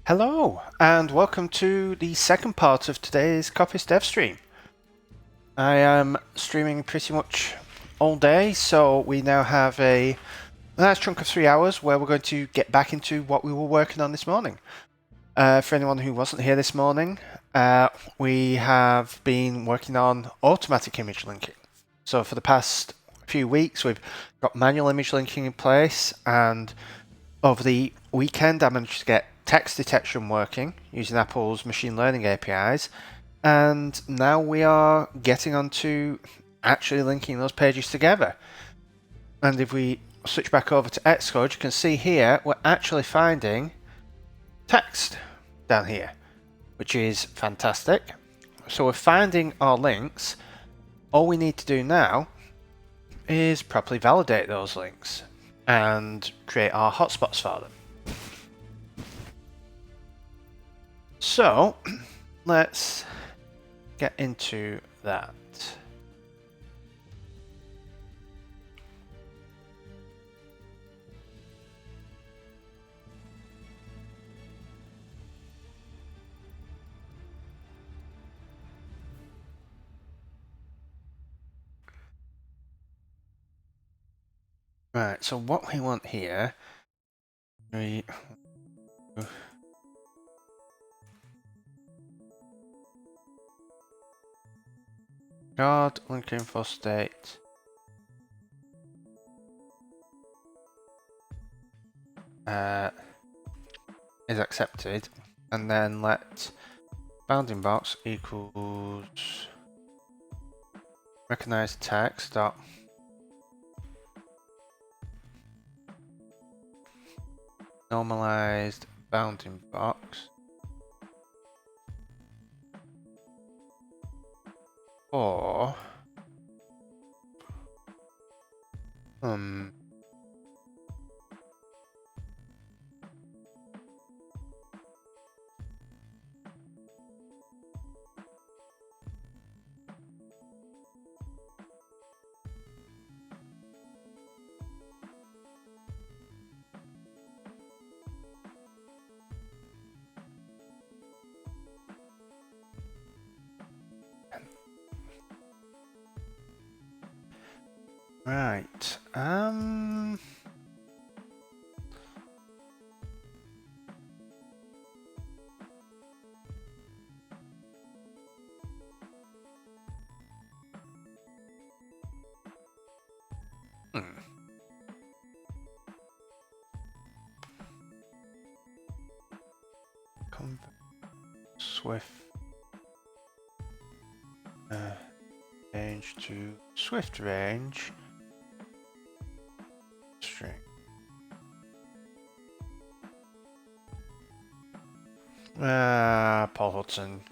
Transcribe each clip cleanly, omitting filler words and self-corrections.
Hello, and welcome to the second part of today's Coppice Dev stream. I am streaming pretty much all day, so we now have a nice chunk of 3 hours where we're going to get back into what we were working on this morning. For anyone who wasn't here this morning, we have been working on automatic image linking. So for the past few weeks, we've got manual image linking in place, and over the weekend, I managed to get text detection working using Apple's machine learning APIs, and now we are getting onto actually linking those pages together. And if we switch back over to Xcode, you can see here we're actually finding text down here, which is fantastic. So we're finding our links. All we need to do now is properly validate those links and create our hotspots for them. So let's get into that. Right, so what we want here, guard link info state is accepted, and then let bounding box equals recognize text dot normalized bounding box or right. Swift range to Swift range string. Paul Hudson,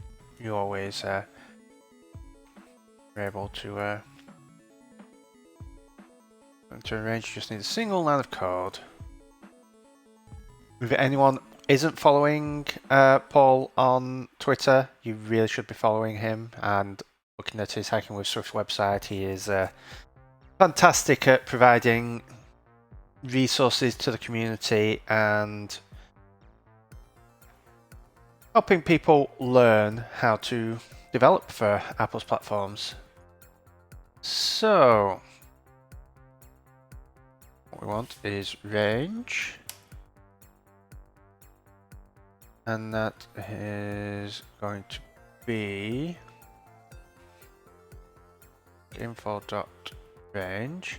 you always are able to arrange. You just need a single line of code. If anyone isn't following Paul on Twitter, you really should be following him and looking at his Hacking with Swift website. He is fantastic at providing resources to the community and helping people learn how to develop for Apple's platforms. So, what we want is range, and that is going to be info.range.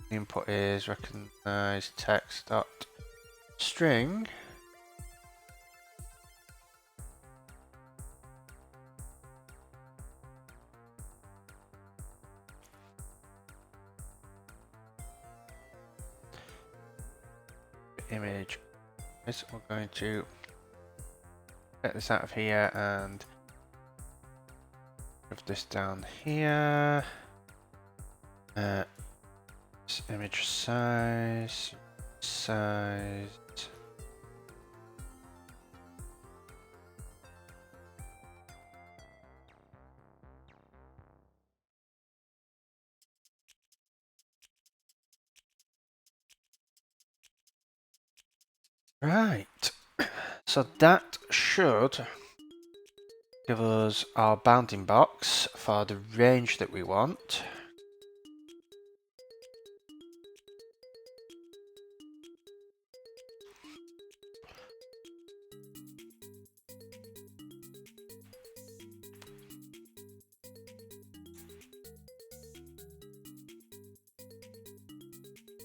The input is recognize text.string. Image. We're going to get this out of here and move this down here. Image size. Right. So that should give us our bounding box for the range that we want.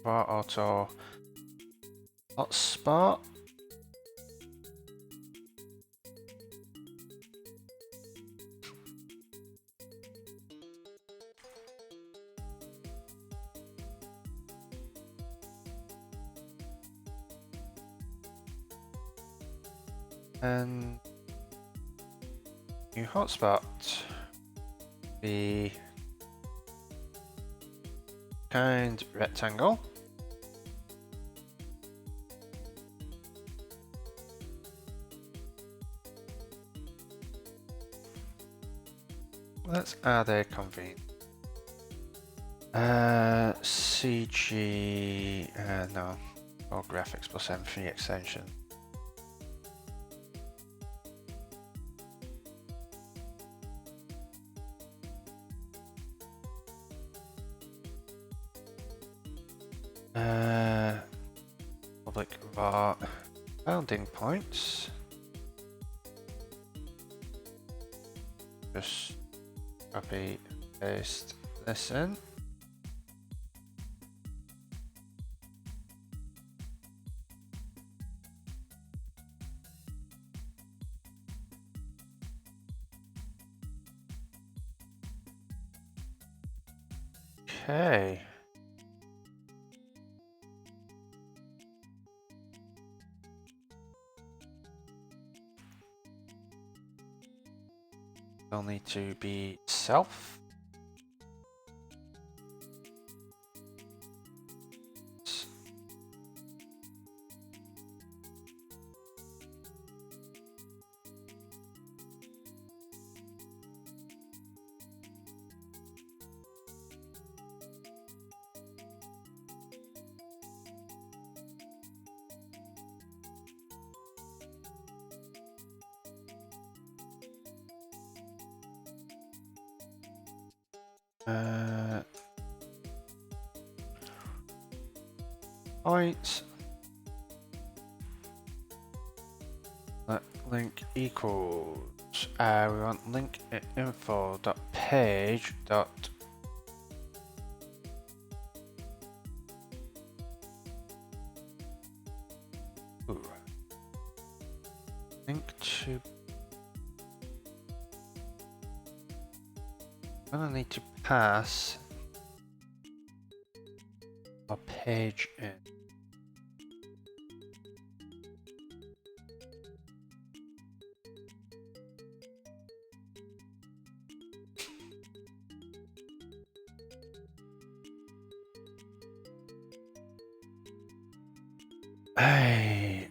For auto hotspot. And new hotspot. The kind rectangle. Let's add a convene. CG, no, or graphics plus M3 extension. Public var bounding points. Just copy, paste this in. Okay. They'll need to be self. Points. Let link equals. We want link info dot page dot. Link to. I'm gonna need to pass a page in. Hey.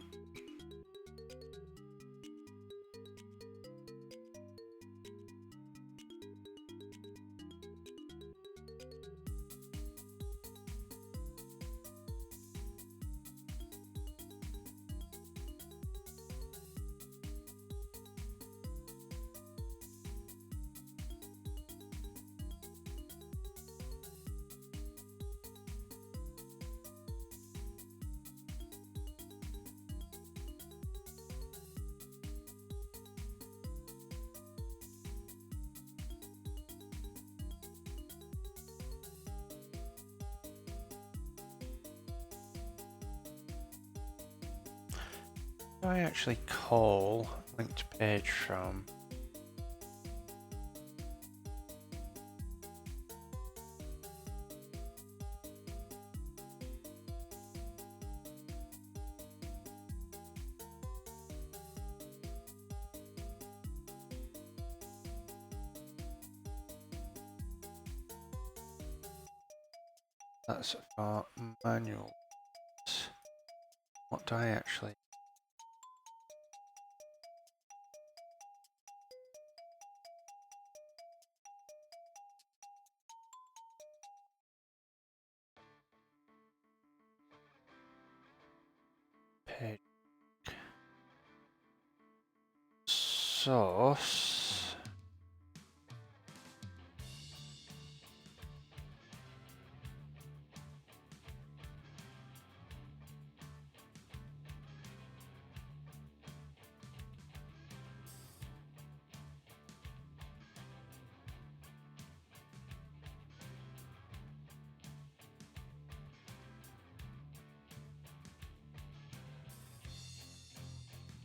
Do I actually call linked page from? That's for manual. What do I actually? Page. sauce.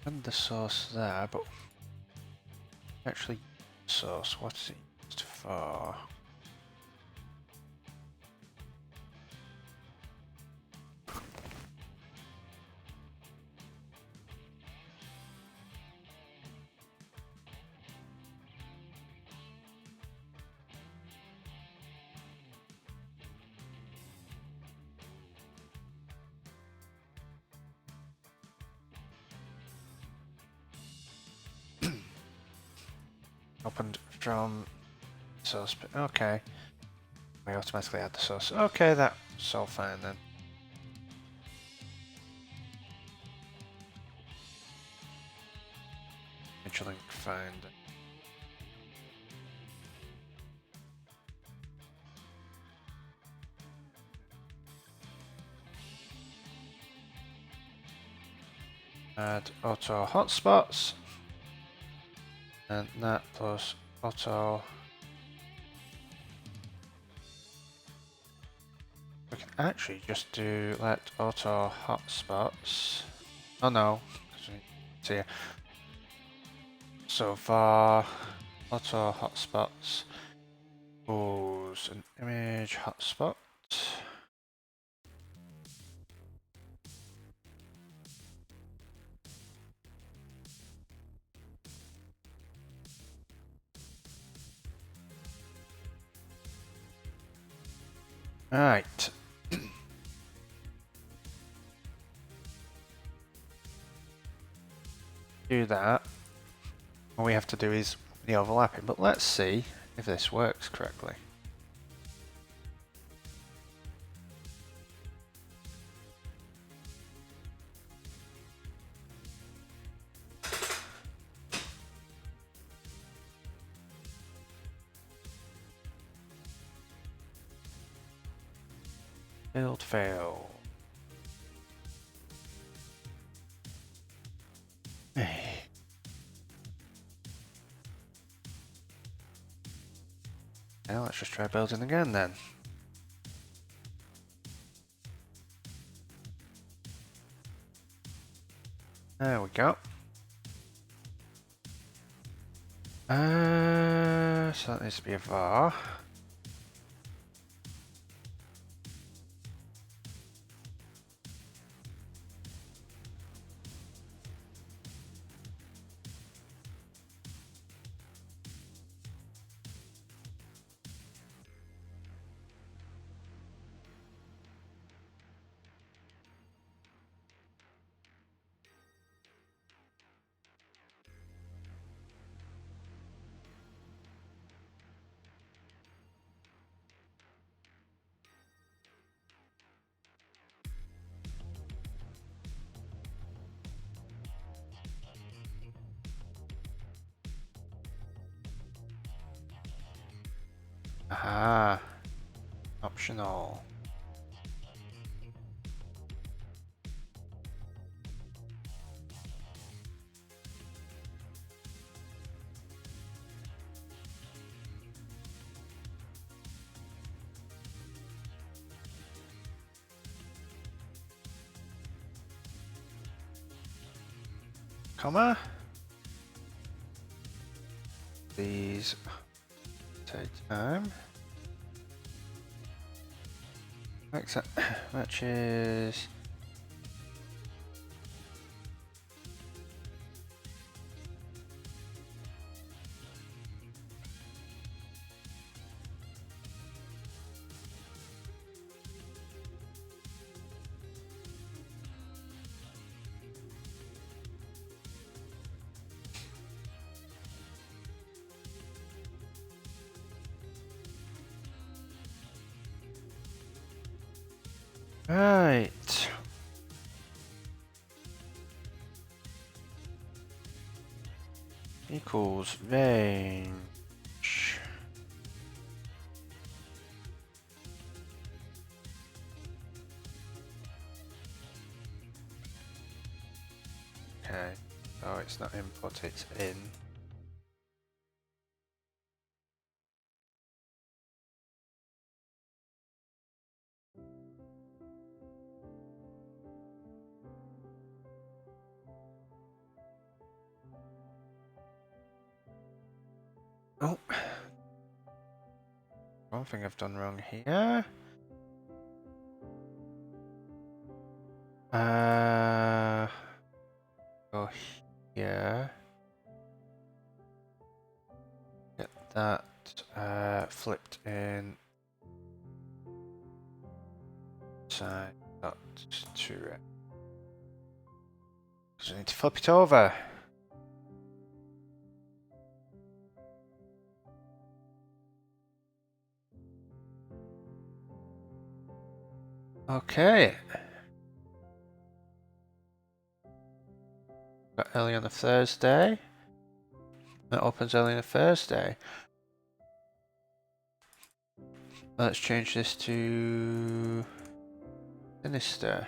And the sauce there, but actually sauce, what's it used for? Opened from sauce, okay. We automatically add the sauce. Okay, that's all fine then. Michelin find. Add auto hotspots. And that plus auto. We can actually just do let auto hotspots. Oh no, it's here. So for auto hotspots, goes an image hotspot. Right. Do that. All we have to do is the overlapping, but let's see if this works correctly. Build fail. Now let's just try building again then. There we go. So that needs to be a var. Aha. Optional. Comma. These take time. Matches. Right. equals range. Okay, so it's not input, it's in. Oh, one thing I've done wrong here. Go here. Get that flipped in. Side dot to it. Because I need to flip it over. Okay. Got early on a Thursday. That opens early on a Thursday. Let's change this to Sinister.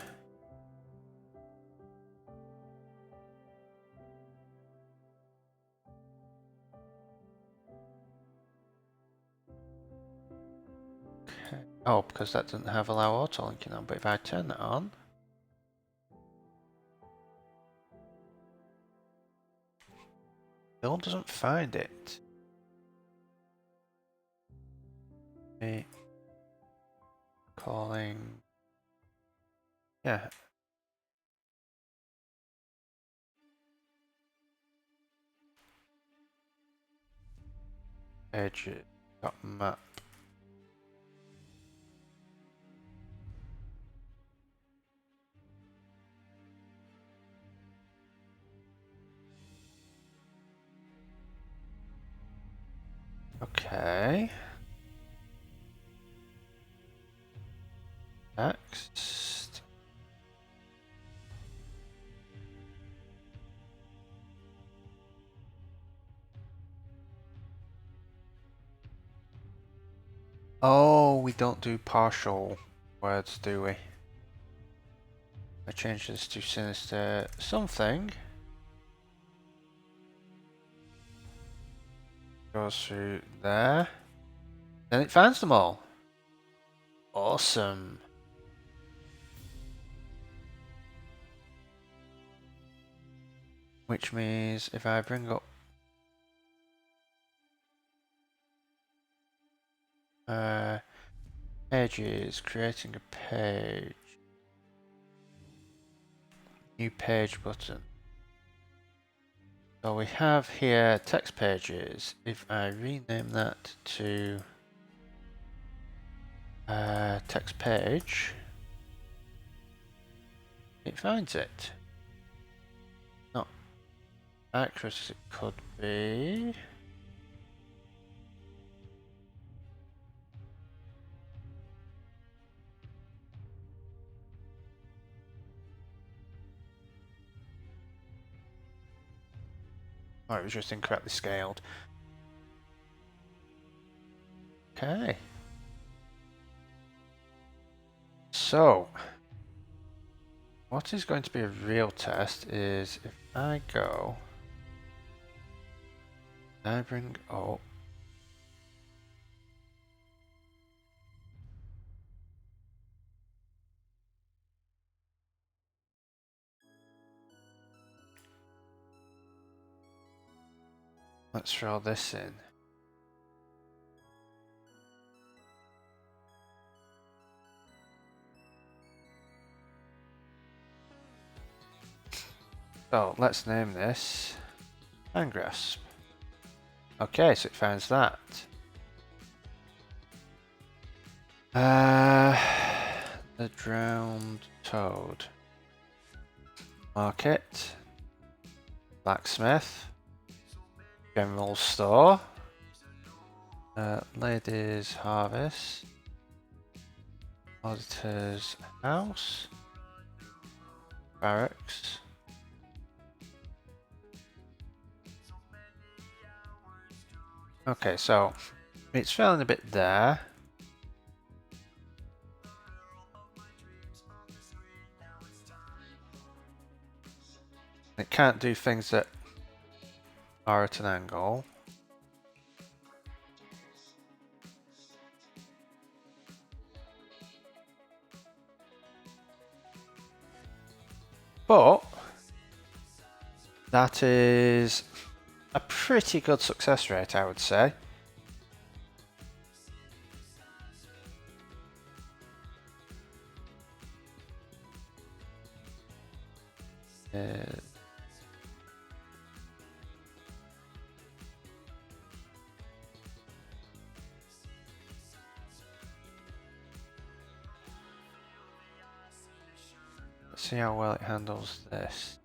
Okay. Oh, because that doesn't have allow auto linking on, but if I turn that on, Bill doesn't find it. Okay. Calling. Yeah. Edges. Got map. Okay. Next. Oh, we don't do partial words, do we? I change this to Sinister something. Goes through there. Then it finds them all. Awesome. Which means if I bring up pages, creating a page, new page button. So we have here text pages. If I rename that to text page, it finds it. Not accurate as it could be. Oh, it was just incorrectly scaled. Okay. So, what is going to be a real test is if I go, I bring up let's throw this in. So let's name this hand grasp. Okay, so it finds that. The drowned toad. Market. Blacksmith. General store. Ladies harvest. Auditor's house. Barracks. Okay, so it's failing a bit there. It can't do things that are at an angle. But that is a pretty good success rate, I would say. Let's see how well it handles this.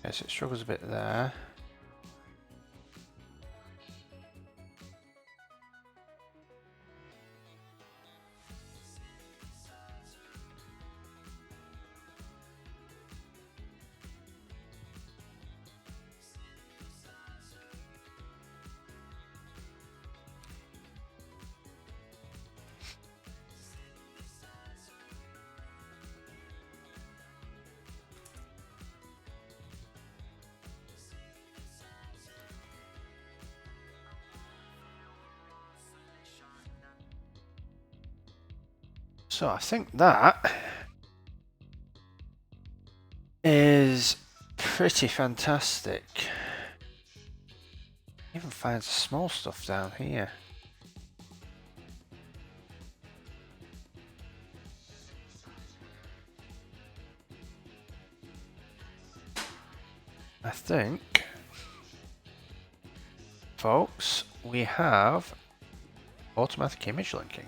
Yes, it struggles a bit there. So I think that is pretty fantastic. Even finds small stuff down here. I think, folks, we have automatic image linking.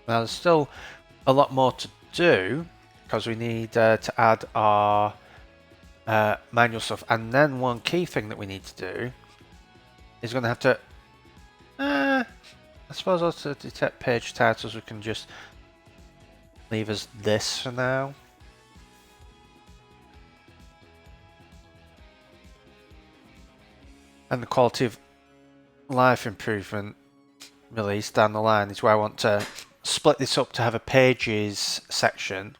Now there's still a lot more to do because we need to add our manual stuff, and then one key thing that we need to do is going to have to I suppose also to detect page titles we can just leave as this for now. And the quality of life improvement release down the line is where I want to split this up to have a pages section,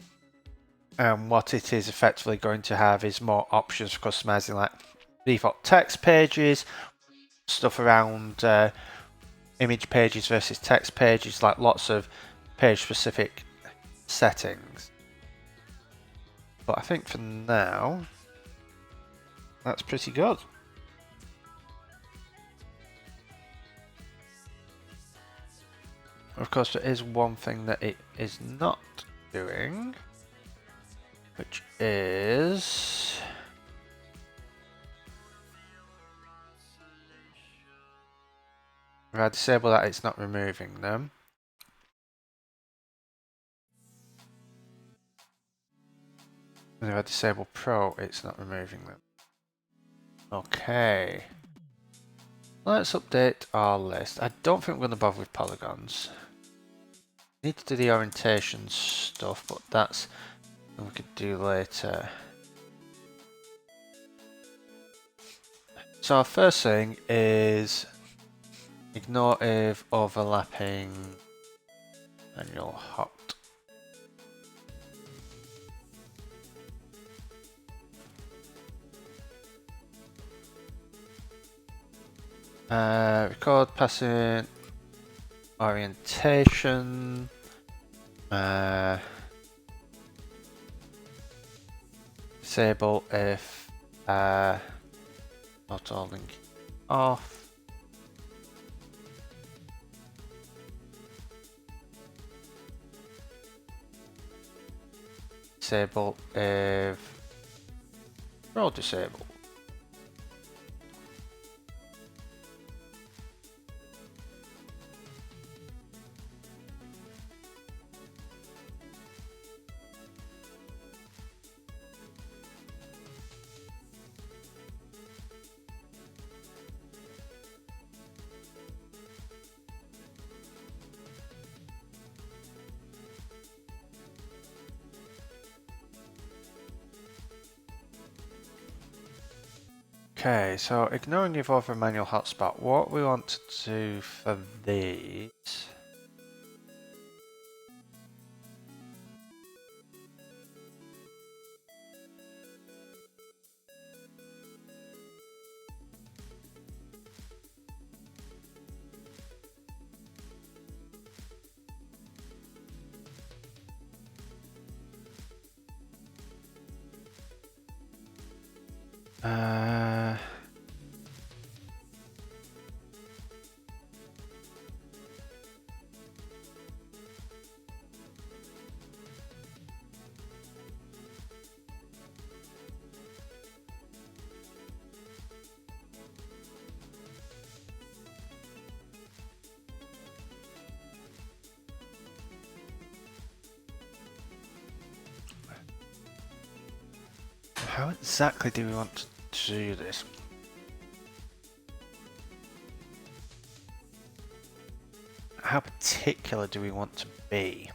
and what it is effectively going to have is more options for customizing, like default text pages, stuff around image pages versus text pages, like lots of page specific settings. But I think for now that's pretty good. Of course, there is one thing that it is not doing, which is if I disable that, it's not removing them. And if I disable Pro, it's not removing them. Okay. Let's update our list. I don't think we're going to bother with polygons. Need to do the orientation stuff, but that's something we could do later. So our first thing is ignore if overlapping manual hot. Record passing orientation. Disable if auto link off. Disable if roll disable. Okay, so ignoring the evolve manual hotspot, what we want to do for these... How exactly do we want to do this? How particular do we want to be?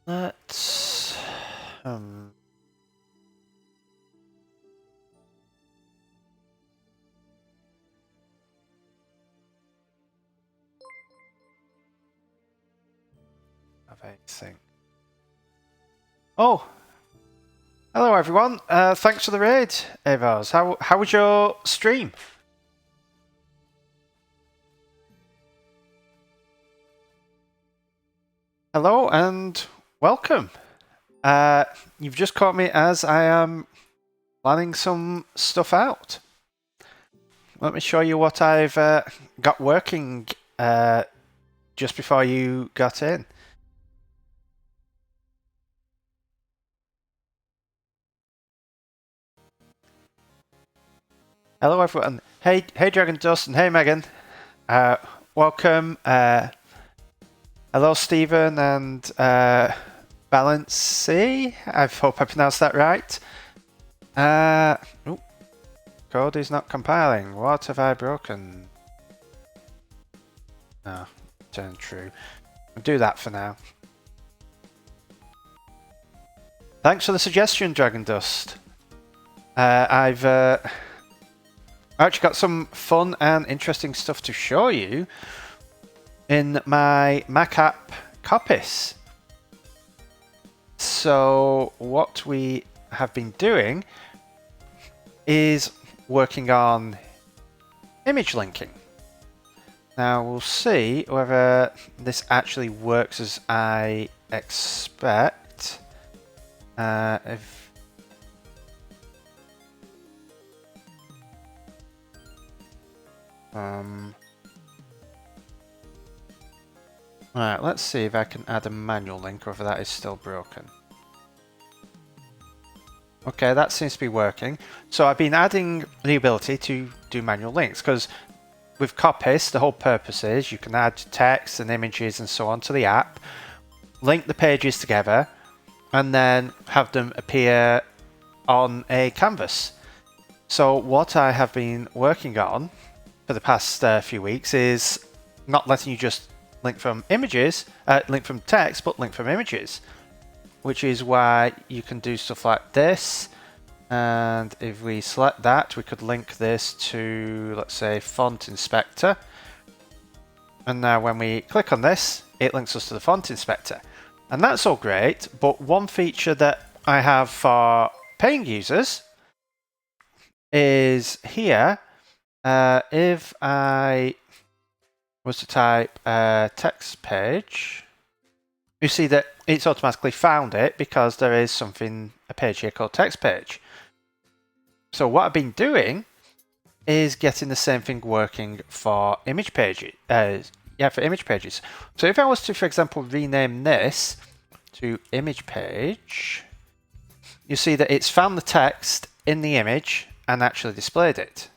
Let's... have a thing. Oh! Hello everyone, thanks for the raid, Avars. How was your stream? Hello and welcome. You've just caught me as I am planning some stuff out. Let me show you what I've got working just before you got in. Hello everyone. Hey Dragon Dust and hey Megan. Welcome. Hello Stephen and Balancy. I hope I pronounced that right. Code is not compiling. What have I broken? No, turn true. I'll do that for now. Thanks for the suggestion, Dragon Dust. I've actually got some fun and interesting stuff to show you in my Mac app Coppice. So what we have been doing is working on image linking. Now we'll see whether this actually works as I expect. If Alright, let's see if I can add a manual link or if that is still broken. Okay, that seems to be working. So I've been adding the ability to do manual links because with Coppice, the whole purpose is you can add text and images and so on to the app, link the pages together, and then have them appear on a canvas. So what I have been working on for the past few weeks is not letting you just link from images, link from text, but link from images, which is why you can do stuff like this. And if we select that, we could link this to, let's say, Font Inspector. And now when we click on this, it links us to the Font Inspector. And that's all great, but one feature that I have for paying users is here. If I was to type text page, you see that it's automatically found it because there is a page here called text page. So what I've been doing is getting the same thing working for image pages. For image pages. So if I was to, for example, rename this to image page, you see that it's found the text in the image and actually displayed it.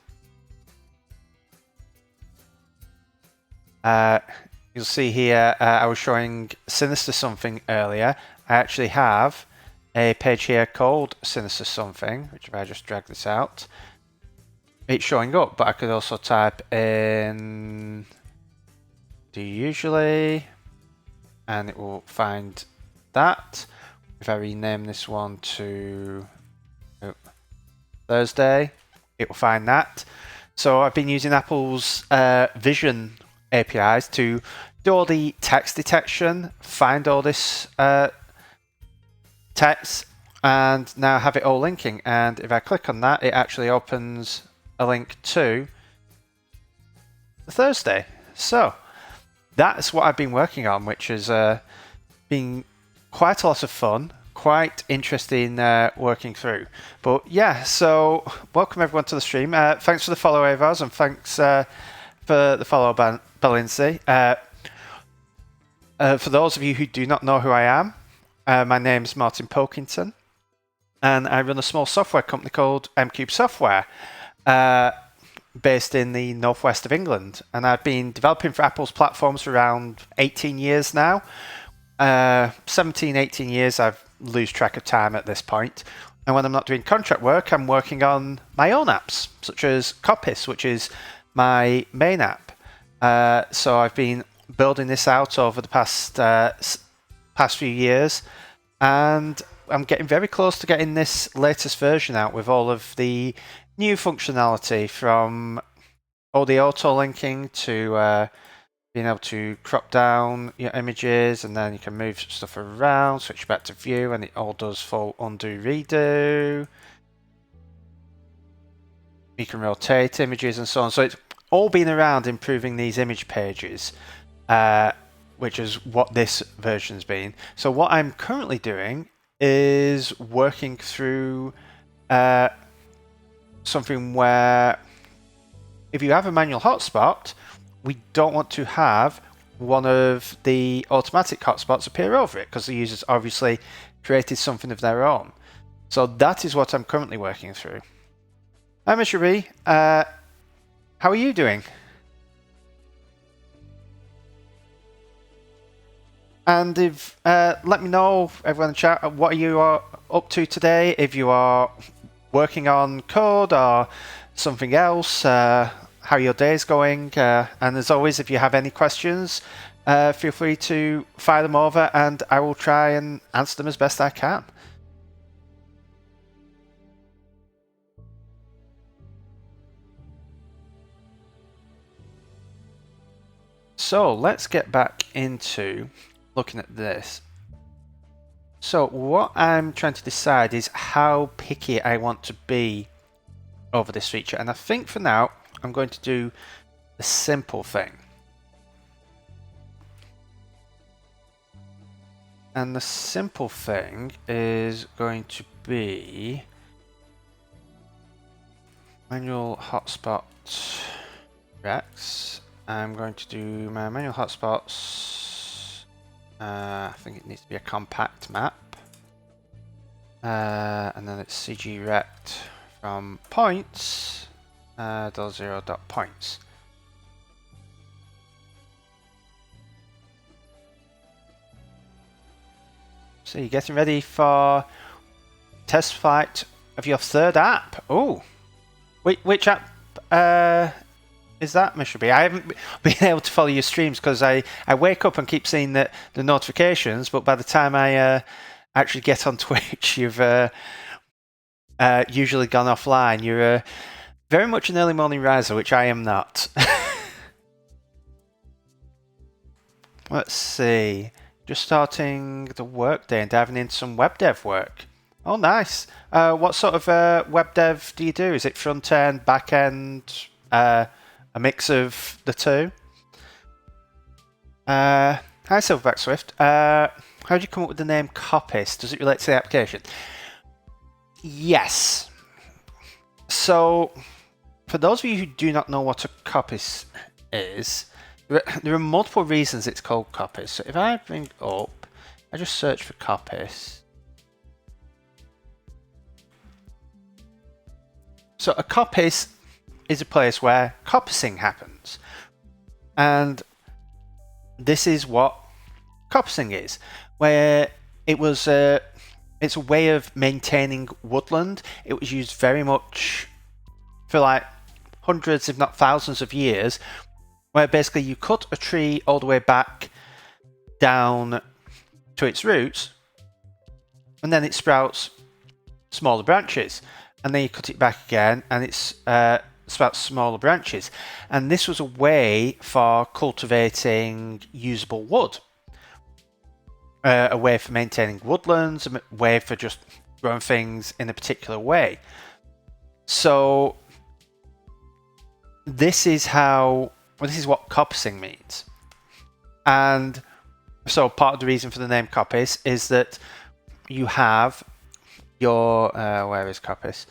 You'll see here I was showing Sinister Something earlier. I actually have a page here called Sinister Something, which if I just drag this out, it's showing up, but I could also type in do usually and it will find that. If I rename this one to Thursday, it will find that. So I've been using Apple's Vision APIs to do all the text detection, find all this text, and now have it all linking. And if I click on that, it actually opens a link to Thursday. So that's what I've been working on, which has been quite a lot of fun, quite interesting working through. But yeah, so welcome everyone to the stream. Thanks for the follow, Avars, and thanks for the follow, Balinci. For those of you who do not know who I am, my name's Martin Pilkington, and I run a small software company called M-Cube Software, based in the northwest of England. And I've been developing for Apple's platforms for around 18 years now. 17, 18 years, I lose track of time at this point. And when I'm not doing contract work, I'm working on my own apps, such as Coppice, which is my main app. So I've been building this out over the past few years, and I'm getting very close to getting this latest version out with all of the new functionality, from all the auto linking to being able to crop down your images, and then you can move stuff around, switch back to view, and it all does full undo redo. You can rotate images and so on. So it's all been around improving these image pages, which is what this version's been. So what I'm currently doing is working through something where if you have a manual hotspot, we don't want to have one of the automatic hotspots appear over it, because the user's obviously created something of their own. So that is what I'm currently working through. Hi, Ms. Cherie. How are you doing? And if let me know, everyone in the chat, what you are up to today. If you are working on code or something else, how your day is going. And as always, if you have any questions, feel free to fire them over, and I will try and answer them as best I can. So let's get back into looking at this. So what I'm trying to decide is how picky I want to be over this feature, and I think for now I'm going to do the simple thing. And the simple thing is going to be manual hotspot Rex. I'm going to do my manual hotspots. I think it needs to be a compact map. And then it's CG rect from points, $0.points. So you're getting ready for test flight of your third app. Oh, which app is that, Mr. B? I haven't been able to follow your streams because I wake up and keep seeing the notifications, but by the time I actually get on Twitch, you've usually gone offline. You're very much an early morning riser, which I am not. Let's see. Just starting the work day and diving into some web dev work. Oh, nice. What sort of web dev do you do? Is it front end, back end, a mix of the two? Hi, Silverback Swift. How did you come up with the name Coppice? Does it relate to the application? Yes. So, for those of you who do not know what a coppice is, there are multiple reasons it's called Coppice. So if I bring up, I just search for Coppice. So a coppice is a place where coppicing happens. And this is what coppicing is, where it was it's a way of maintaining woodland. It was used very much for like hundreds, if not thousands of years, where basically you cut a tree all the way back down to its roots, and then it sprouts smaller branches, and then you cut it back again, and it sprouts smaller branches. And this was a way for cultivating usable wood, a way for maintaining woodlands, a way for just growing things in a particular way. So this is what coppicing means. And so part of the reason for the name Coppice is that you have your where is Coppice?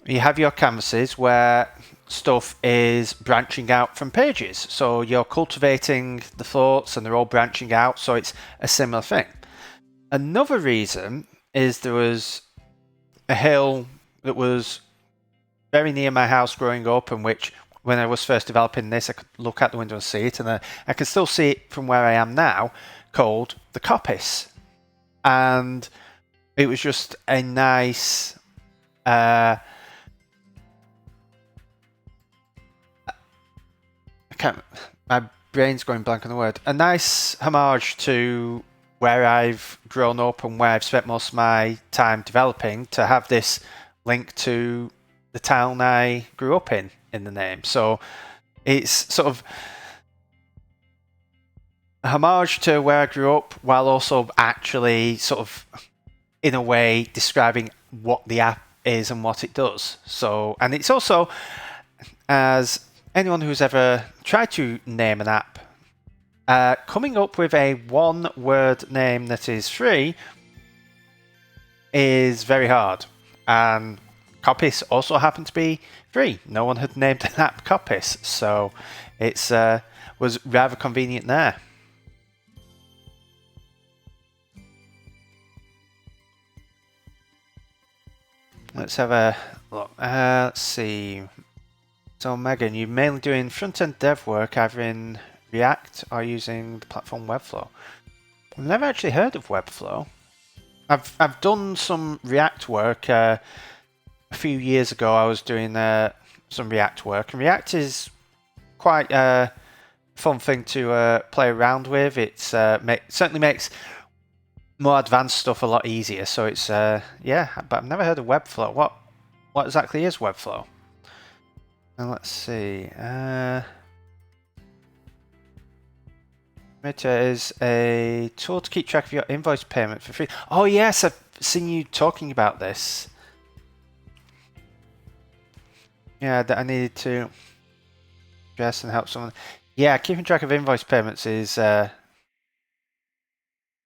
You have your canvases where stuff is branching out from pages. So you're cultivating the thoughts and they're all branching out, so it's a similar thing. Another reason is there was a hill that was very near my house growing up, in which when I was first developing this, I could look out the window and see it, and I can still see it from where I am now, called the Coppice. And it was just a nice my brain's going blank on the word. A nice homage to where I've grown up and where I've spent most of my time developing, to have this link to the town I grew up in the name. So it's sort of a homage to where I grew up, while also actually sort of, in a way, describing what the app is and what it does. So, and it's also, as anyone who's ever tried to name an app, coming up with a one-word name that is free is very hard. And Coppice also happened to be free. No one had named an app Coppice, so it's was rather convenient there. Let's have a look. Let's see. So Megan, you're mainly doing front-end dev work either in React or using the platform Webflow. I've never actually heard of Webflow. I've done some React work. A few years ago, I was doing some React work, and React is quite a fun thing to play around with. It certainly makes more advanced stuff a lot easier. So it's yeah, but I've never heard of Webflow. What exactly is Webflow? And let's see. Meta is a tool to keep track of your invoice payment for free. Oh yes, I've seen you talking about this. Yeah, that I needed to address and help someone. Yeah, keeping track of invoice payments is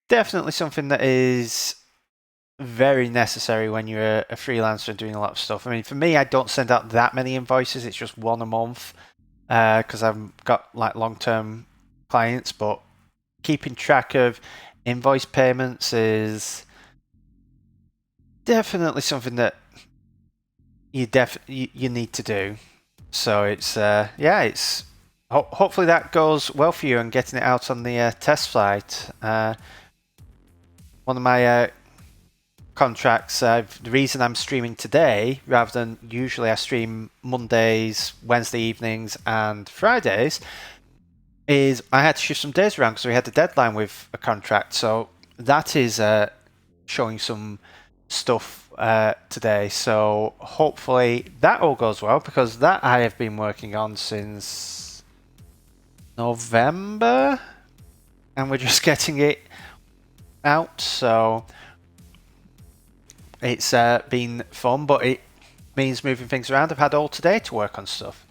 definitely something that is very necessary when you're a freelancer doing a lot of stuff. I mean, for me, I don't send out that many invoices. It's just one a month. because I've got like long-term clients, but keeping track of invoice payments is definitely something that you need to do. So it's it's hopefully that goes well for you and getting it out on the test flight. One of my contracts, the reason I'm streaming today rather than usually I stream Mondays, Wednesday evenings and Fridays is I had to shift some days around because we had a deadline with a contract. So that is showing some stuff today. So hopefully that all goes well, because that I have been working on since November and we're just getting it out. So it's been fun, but it means moving things around. I've had all today to work on stuff.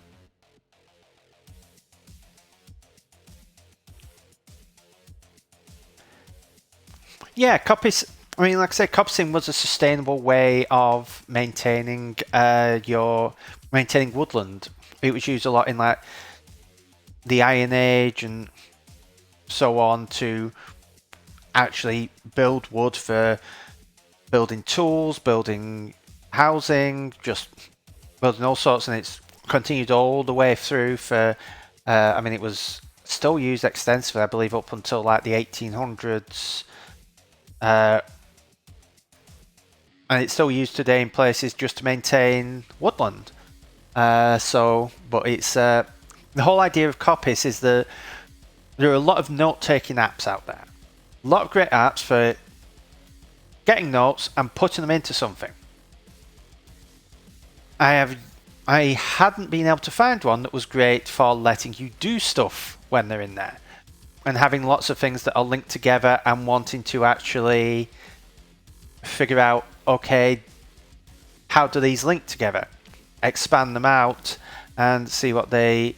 Yeah, Coppice. I mean, like I say, coppicing was a sustainable way of maintaining woodland. It was used a lot in like the Iron Age and so on to actually build wood for building tools, building housing, just building all sorts, and it's continued all the way through for. I mean, it was still used extensively, I believe, up until like the 1800s. And it's still used today in places just to maintain woodland. But it's the whole idea of Coppice is that there are a lot of note-taking apps out there. A lot of great apps for getting notes and putting them into something. I hadn't been able to find one that was great for letting you do stuff when they're in there, and having lots of things that are linked together and wanting to actually figure out, okay, how do these link together? Expand them out and see what they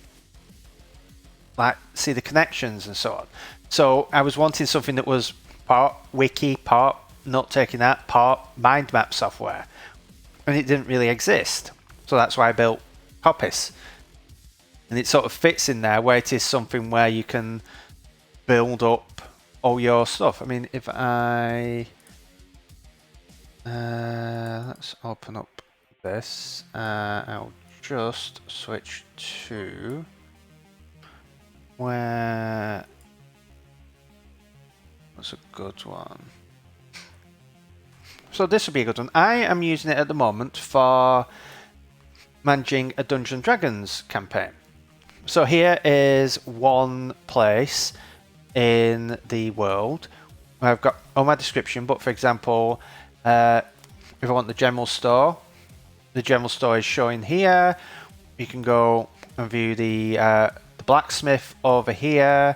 like, see the connections and so on. So I was wanting something that was part wiki, part note-taking app, part mind map software, and it didn't really exist. So that's why I built Coppice, and it sort of fits in there where it is something where you can build up all your stuff. I mean, if I let's open up this. I'll just switch to where. That's a good one. So this would be a good one. I am using it at the moment for managing a Dungeons & Dragons campaign. So here is one place in the world where I've got all my description, but for example, if I want the general store is showing here. You can go and view the blacksmith over here.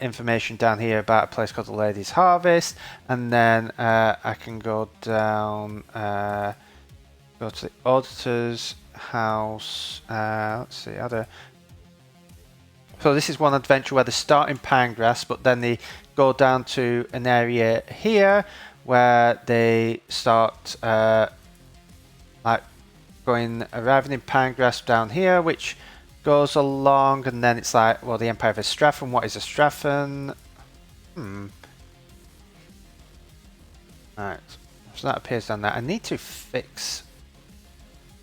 Information down here about a place called the Lady's Harvest, and then I can go down, go to the auditor's house. Let's see, so this is one adventure where they start in Pinegrass, but then they go down to an area here where they start like arriving in Pinegrass down here, which goes along, and then it's like, well, the Empire of Estrafen. What is Estrafen? Alright, so that appears down there. I need to fix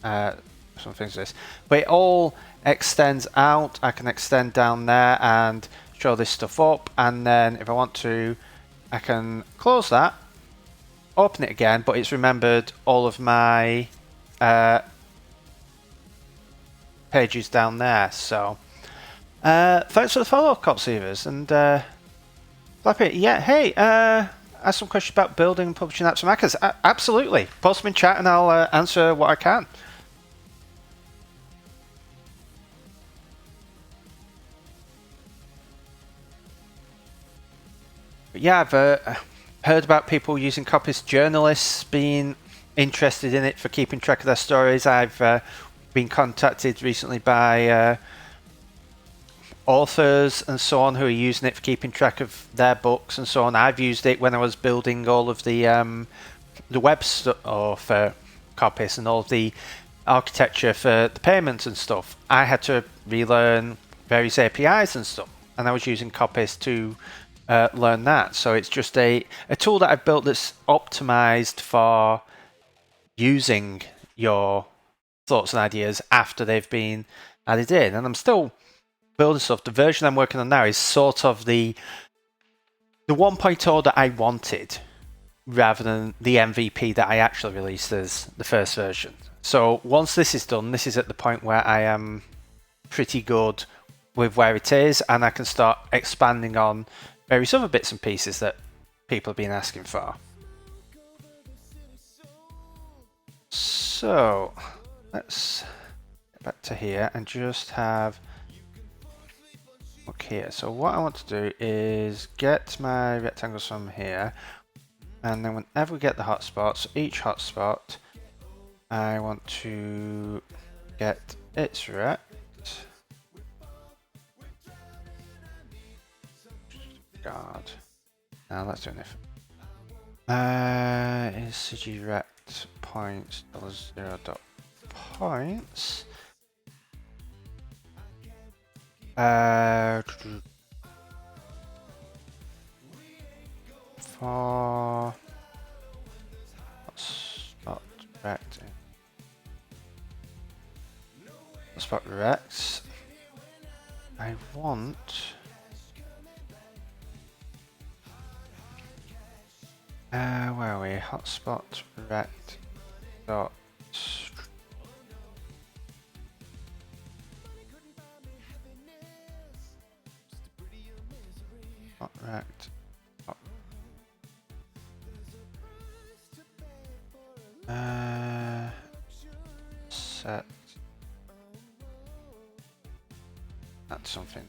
some things with this, but it all extends out. I can extend down there and show this stuff up, and then if I want to, I can close that, open it again, but it's remembered all of my pages down there. So thanks for the follow, Copsevers, and yeah, hey, ask some questions about building and publishing apps for Maccas. Absolutely, post them in chat and I'll answer what I can. But yeah, I've heard about people using Coppice, journalists being interested in it for keeping track of their stories. I've been contacted recently by authors and so on who are using it for keeping track of their books and so on. I've used it when I was building all of the web stuff for Coppice and all of the architecture for the payments and stuff, I had to relearn various APIs and stuff, and I was using Coppice to learn that. So it's just a tool that I've built that's optimized for using your thoughts and ideas after they've been added in. And I'm still building stuff. The version I'm working on now is sort of the 1.0 that I wanted, rather than the MVP that I actually released as the first version. So once this is done, this is at the point where I am pretty good with where it is, and I can start expanding on various other bits and pieces that people have been asking for. So let's get back to here and just have a look here. So what I want to do is get my rectangles from here, and then whenever we get the hotspots, each hotspot, I want to get its rect. God. Now let's do anything. Is CG rect points $0 dot points. For spot rect. Spot rect. I want. Where are we? Hotspot rect dot. Hot rect. Set. That's something.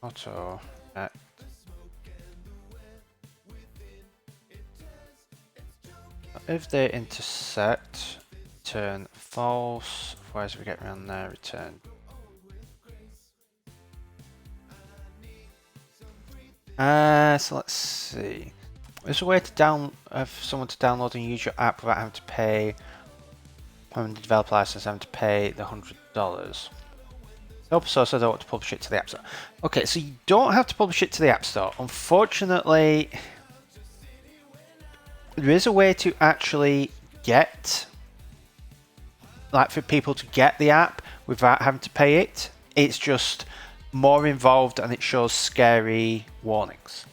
Auto rect. If they intersect, return false. Otherwise, we get around there, return. So let's see. There's a way to someone to download and use your app without having to pay, having the developer license, having to pay the $100. Open source, I don't want to publish it to the App Store. Okay, so you don't have to publish it to the App Store. Unfortunately, there is a way to actually get, like, for people to get the app without having to pay it. It's just more involved and it shows scary warnings.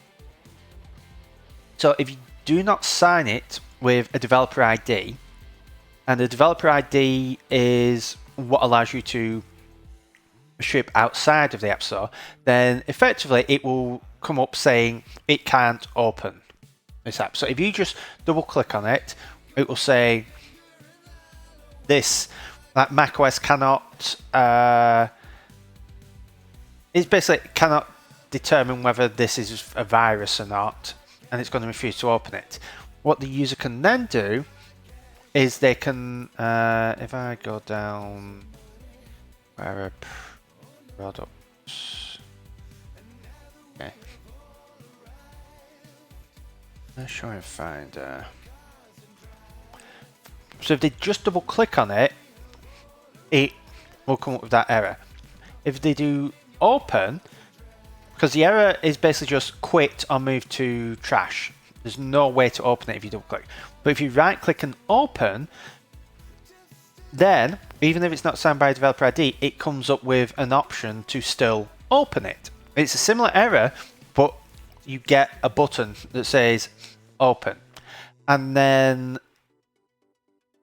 So if you do not sign it with a developer ID, and the developer ID is what allows you to ship outside of the App Store, then effectively it will come up saying it can't open this app. So if you just double click on it, it will say this, that macOS cannot, it basically cannot determine whether this is a virus or not, and it's going to refuse to open it. What the user can then do is they can, if I go down where products, okay, let's try and find, so if they just double click on it, it will come up with that error. If they do open, because the error is basically just quit or move to trash. There's no way to open it if you double click. But if you right click and open, then even if it's not signed by a developer ID, it comes up with an option to still open it. It's a similar error, but you get a button that says open. And then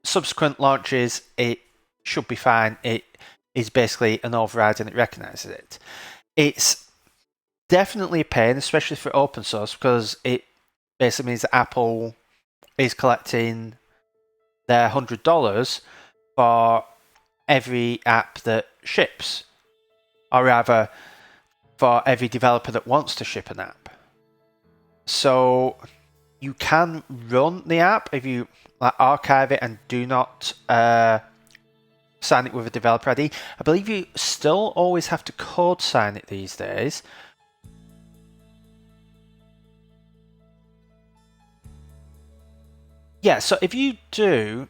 subsequent launches, it should be fine. It is basically an override and it recognizes it. It's definitely a pain, especially for open source, because it basically means that Apple is collecting their $100 for every app that ships, or rather for every developer that wants to ship an app. So you can run the app if you archive it and do not sign it with a developer ID. I believe you still always have to code sign it these days. Yeah, so if you do,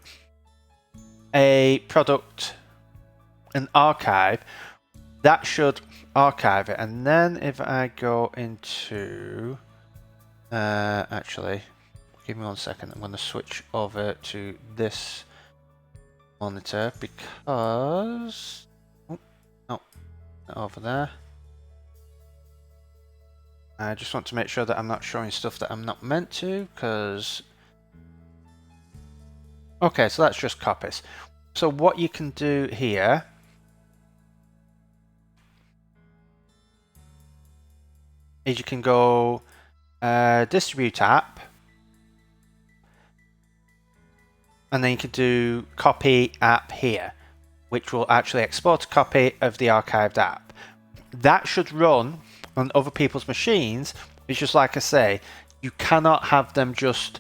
a product, an archive, that should archive it. And then if I go into, actually, give me 1 second. I'm going to switch over to this monitor because, oh, no, not over there. I just want to make sure that I'm not showing stuff that I'm not meant to, because... Okay, so that's just Coppice. So what you can do here is you can go distribute app, and then you can do copy app here, which will actually export a copy of the archived app. That should run on other people's machines. It's just like I say, you cannot have them just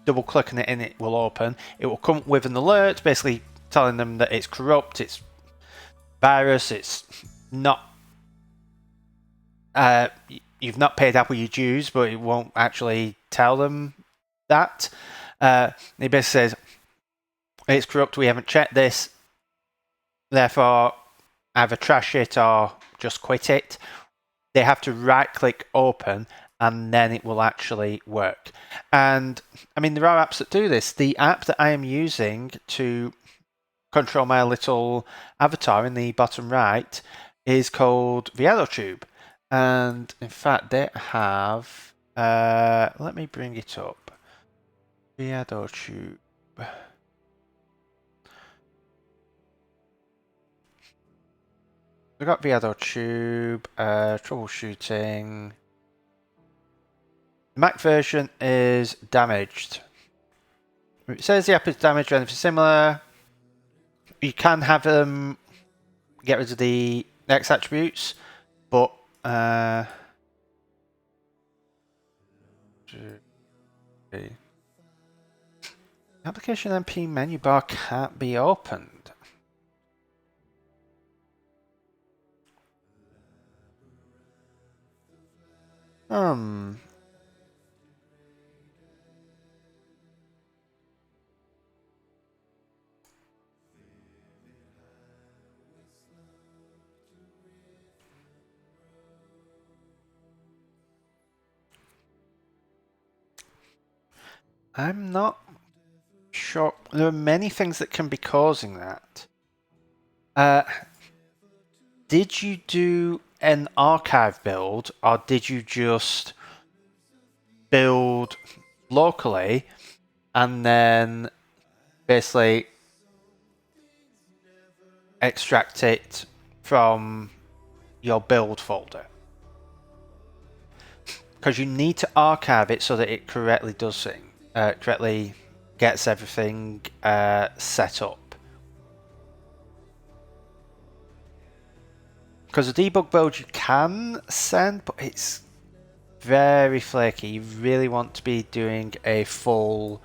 double clicking it and it will open. It will come with an alert basically telling them that it's corrupt, it's virus, it's not you've not paid Apple your dues, but it won't actually tell them that. It basically says it's corrupt, we haven't checked this, therefore either trash it or just quit it. They have to right click open and then it will actually work. And I mean, there are apps that do this. The app that I am using to control my little avatar in the bottom right is called ViadoTube. And in fact, they have, let me bring it up. ViadoTube. We've got ViadoTube, troubleshooting. The Mac version is damaged. It says the app is damaged or anything similar. You can have them get rid of the X attributes, but application MP menu bar can't be opened. I'm not sure. There are many things that can be causing that. Did you do an archive build, or did you just build locally and then basically extract it from your build folder? Because you need to archive it so that it correctly does things. Correctly gets everything set up. Because the debug build you can send, but it's very flaky. You really want to be doing a full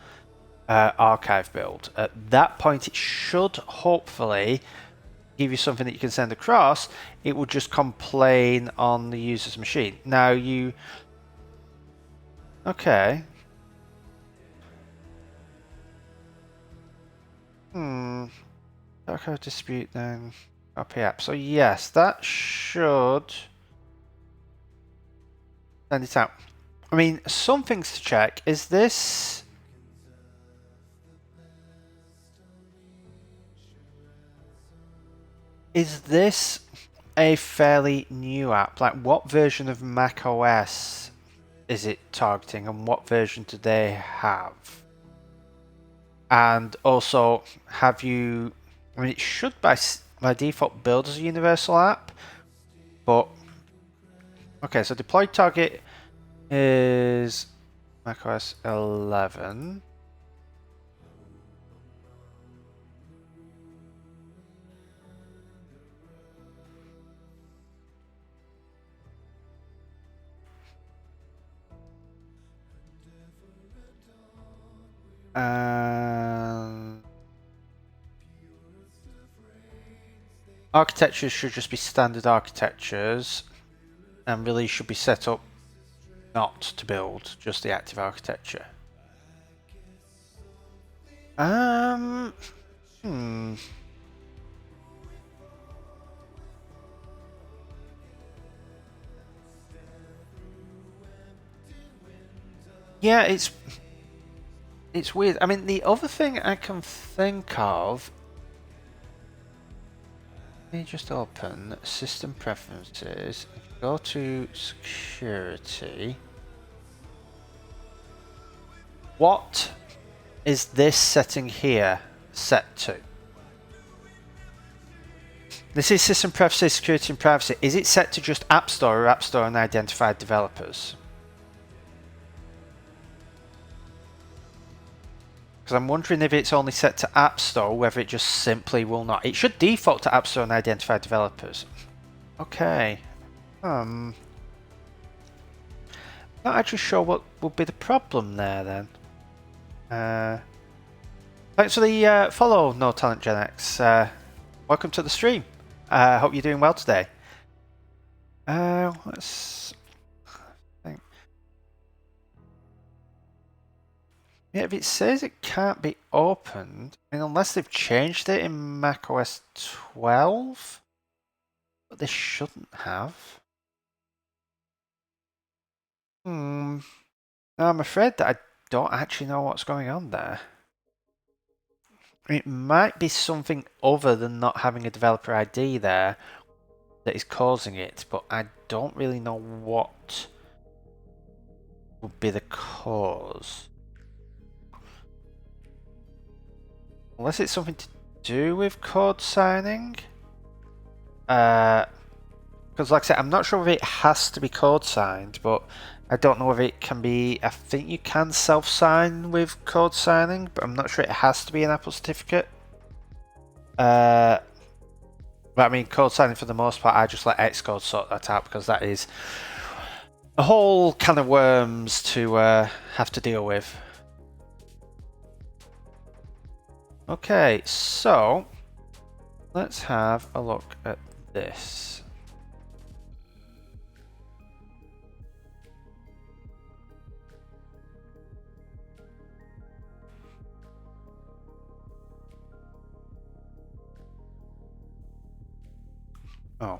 archive build. At that point, it should hopefully give you something that you can send across. It will just complain on the user's machine. Now you... Okay. Archive dispute then. Copy app. So yes, that should send it out. I mean, some things to check. Is this... Is this a fairly new app? Like, what version of Mac OS is it targeting, and what version do they have? And also, have you... I mean, it should by default build as a universal app, but... Okay, so deployed target is macOS 11. Architectures should just be standard architectures, and release should be set up not to build, just the active architecture. Hmm. Yeah, it's weird. I mean, the other thing I can think of. Let me just open System Preferences. Go to Security. What is this setting here set to? This is System Preferences, Security and Privacy. Is it set to just App Store or App Store and Identified Developers? Because I'm wondering if it's only set to App Store, whether it just simply will not. It should default to App Store and Identified Developers. Okay. Not actually sure what would be the problem there then. Thanks for the follow, No Talent Gen X. Welcome to the stream. Hope you're doing well today. Let's think. Yeah, if it says it can't be opened, I mean, unless they've changed it in macOS 12, but they shouldn't have. I'm afraid that I don't actually know what's going on there. It might be something other than not having a developer ID there that is causing it, but I don't really know what would be the cause. Unless it's something to do with code signing. Because like I said, I'm not sure if it has to be code signed, but I don't know if it can be. I think you can self-sign with code signing, but I'm not sure it has to be an Apple certificate. But I mean, code signing for the most part, I just let Xcode sort that out because that is a whole can of worms to have to deal with. Okay, so let's have a look at this. Oh.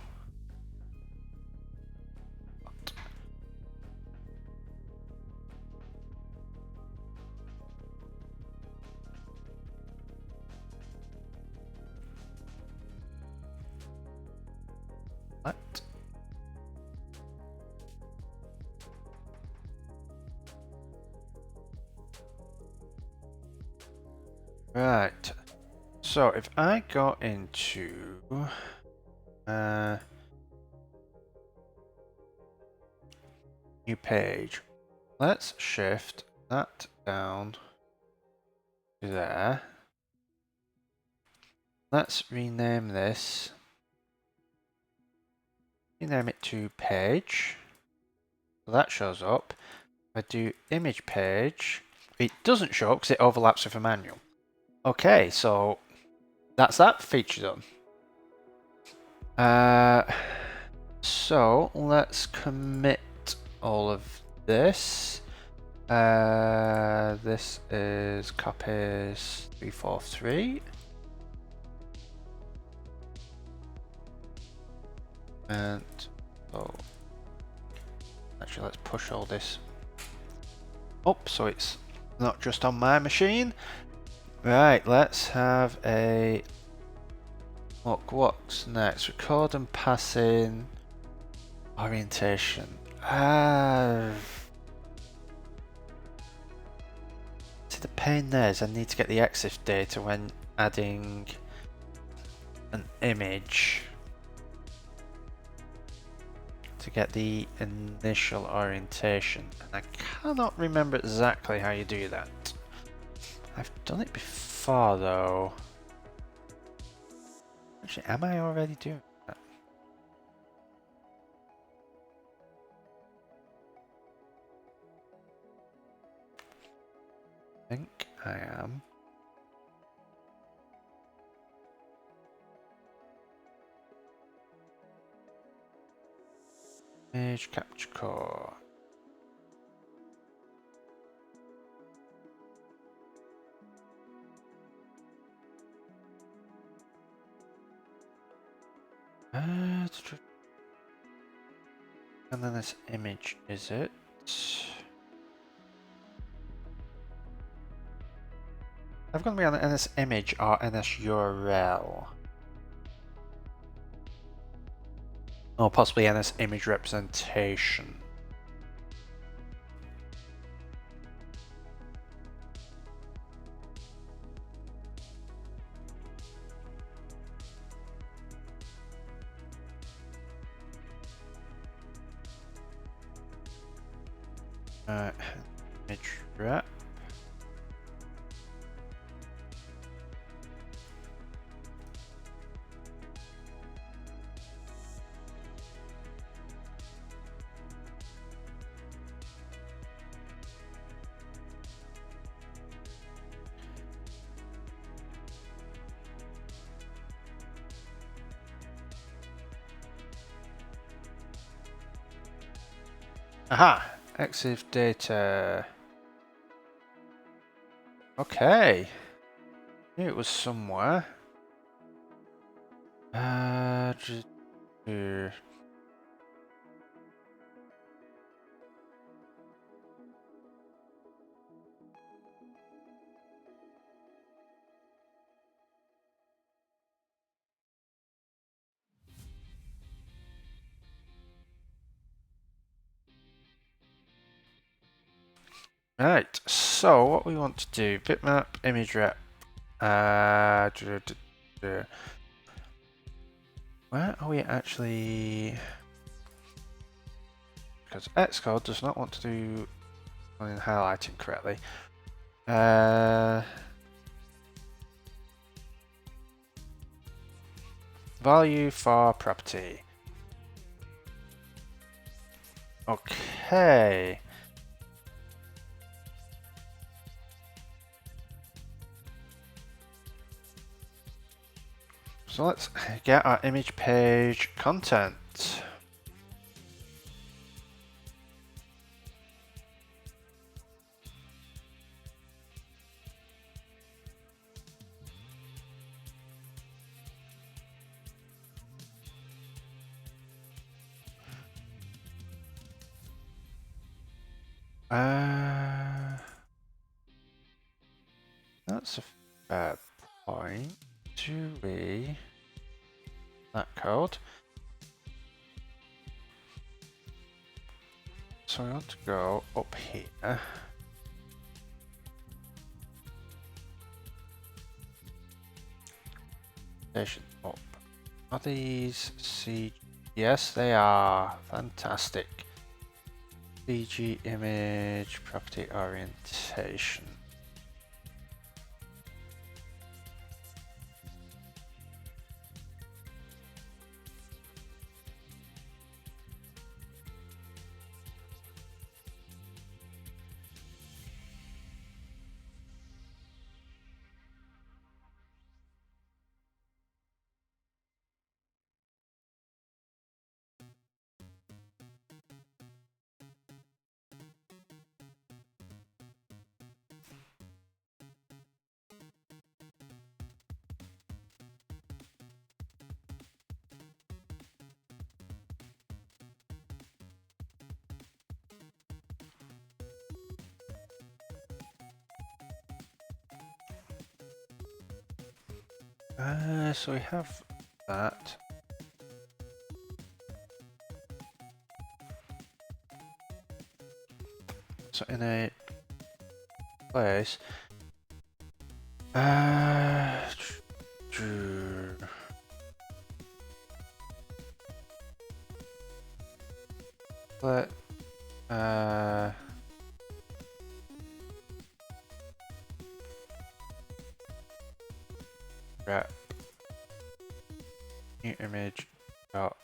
What? Right. So if I go into new page, let's shift that down to there. Let's rename this. Rename it to page. So that shows up. If I do image page, it doesn't show up because it overlaps with a manual. Okay, so that's that feature done. So let's commit all of this. This is Coppice 343. And so actually let's push all this up so it's not just on my machine. Right, let's have a look. What's next? Record and pass in orientation. See, the pain there is I need to get the EXIF data when adding an image to get the initial orientation, and I cannot remember exactly how you do that. I've done it before though. Actually, am I already doing that? I think I am. Image capture core. And then this image, is it? I've got to be on NS image or NS URL. Or possibly NS image representation. Image rep. Aha! EXIF data. Okay. Knew it was somewhere. Just here. Right, so what we want to do, bitmap, image rep. Where are we actually? Because Xcode does not want to do highlighting correctly. Value for property. Okay. So let's get our image page content. That's a fair point. Do we that code? So we want to go up here. Station up. Are these CG? Yes, they are. Fantastic. CG image property orientation. So we have that. So in a place. Let wrap new image dot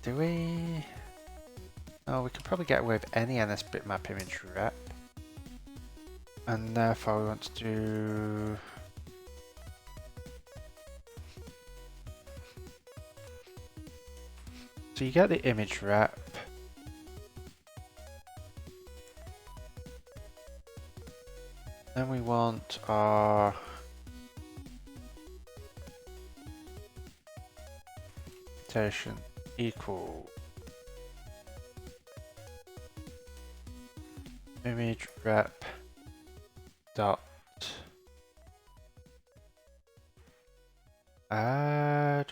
do we? Oh, we could probably get away with any NS bitmap image rep. And therefore we want to do... So you get the image rep. Then we want our rotation equal image rep dot add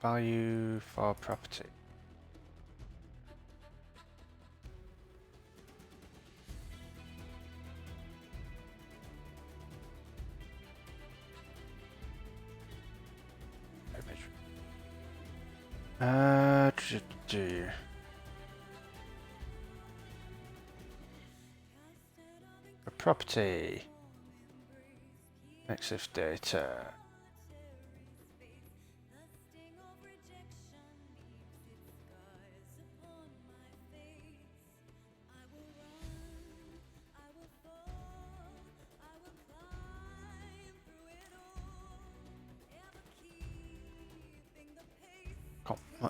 value for property. A property. EXIF data.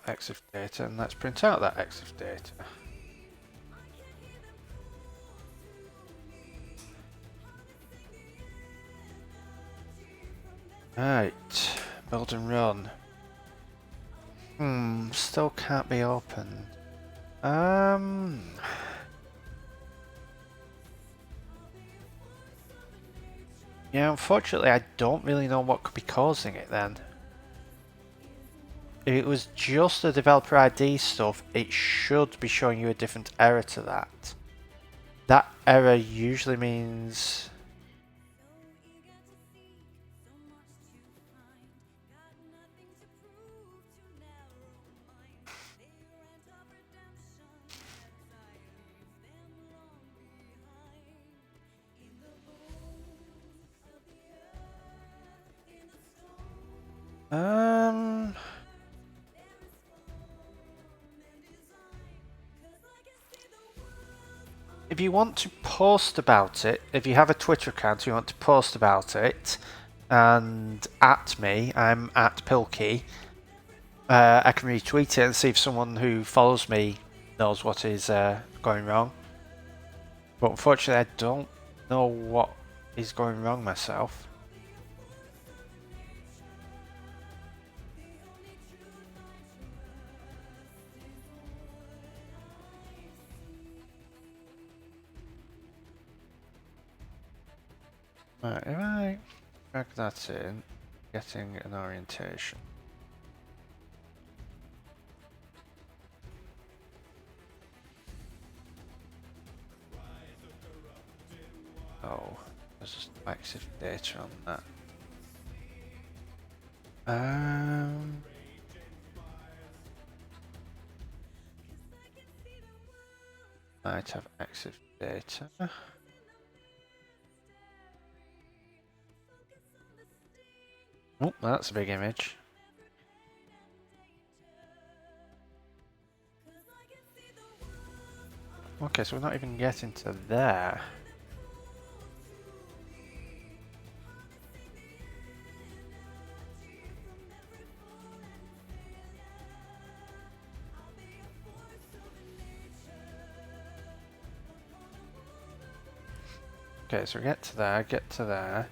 EXIF data, and let's print out that EXIF data. Right, build and run. Still can't be opened. Yeah, unfortunately I don't really know what could be causing it then. If it was just the developer ID stuff, it should be showing you a different error to that. That error usually means... If you want to post about it, if you have a Twitter account, you want to post about it, and at me, I'm at Pilkey, I can retweet it and see if someone who follows me knows what is going wrong. But unfortunately, I don't know what is going wrong myself. Right, if I drag that in, getting an orientation. Oh, there's just active data on that. Might have active data. Oh, that's a big image. Okay, so we're not even getting to there. Okay, so get to there, get to there.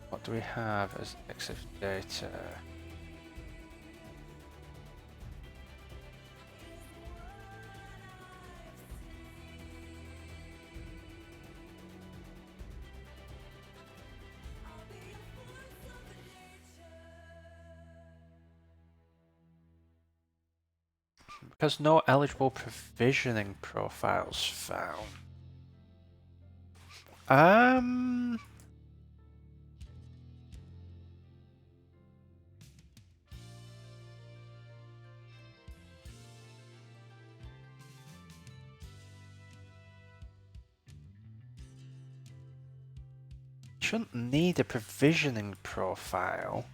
What do we have as EXIF data? Because no eligible provisioning profiles found. shouldn't need a provisioning profile.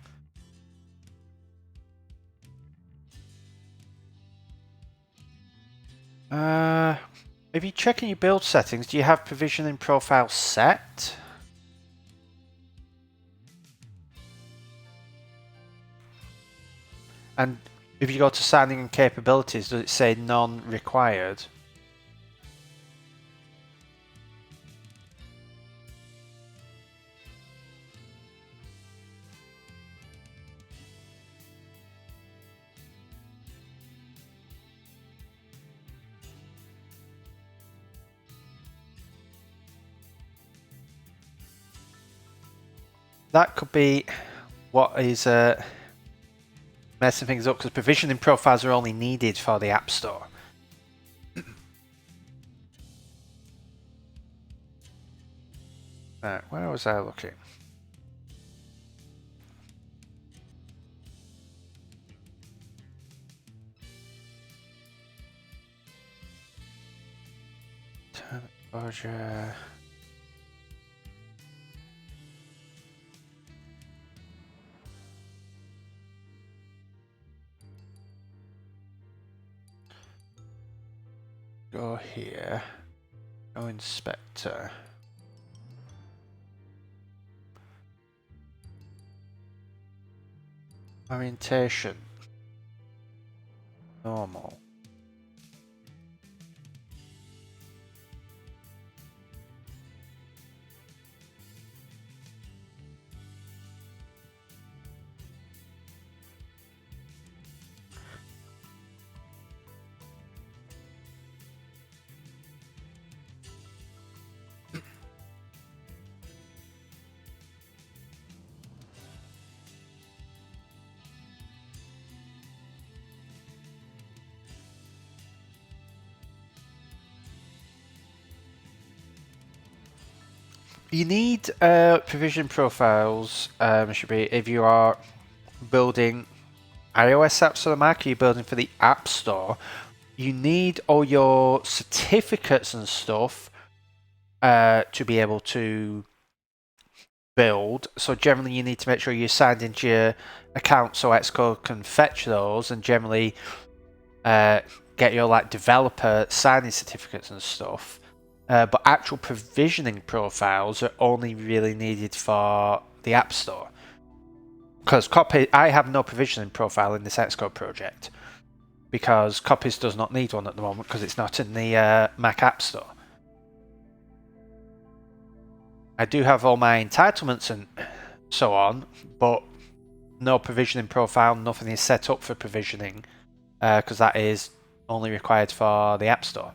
If you check in your build settings, do you have provisioning profile set? And if you go to signing and capabilities, does it say none required? That could be what is messing things up, because provisioning profiles are only needed for the App Store. Right, where was I looking? Turn exposure. Go here. Go inspector. Orientation. Normal. You need provision profiles, should be if you are building iOS apps for the Mac, or you're building for the App Store. You need all your certificates and stuff to be able to build. So generally you need to make sure you're signed into your account so Xcode can fetch those, and generally get your like developer signing certificates and stuff. But actual provisioning profiles are only really needed for the App Store. Because I have no provisioning profile in this Xcode project, because Coppice does not need one at the moment because it's not in the Mac App Store. I do have all my entitlements and so on, but no provisioning profile, nothing is set up for provisioning, because that is only required for the App Store.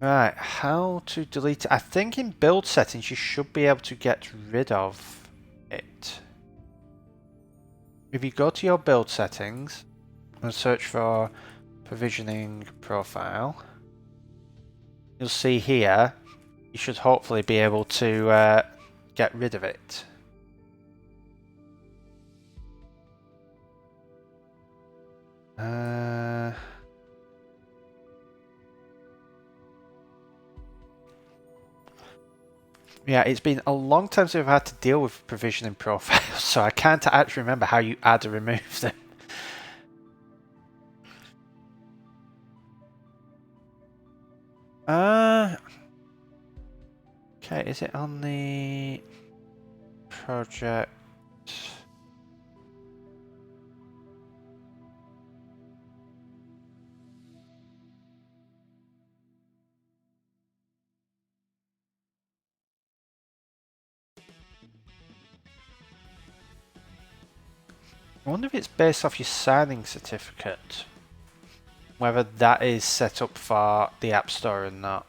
Right, how to delete it? I think in build settings you should be able to get rid of it. If you go to your build settings and search for provisioning profile, you'll see here you should hopefully be able to get rid of it. Yeah, it's been a long time since I've had to deal with provisioning profiles, so I can't actually remember how you add or remove them. Okay, is it on the project? I wonder if it's based off your signing certificate, whether that is set up for the App Store or not.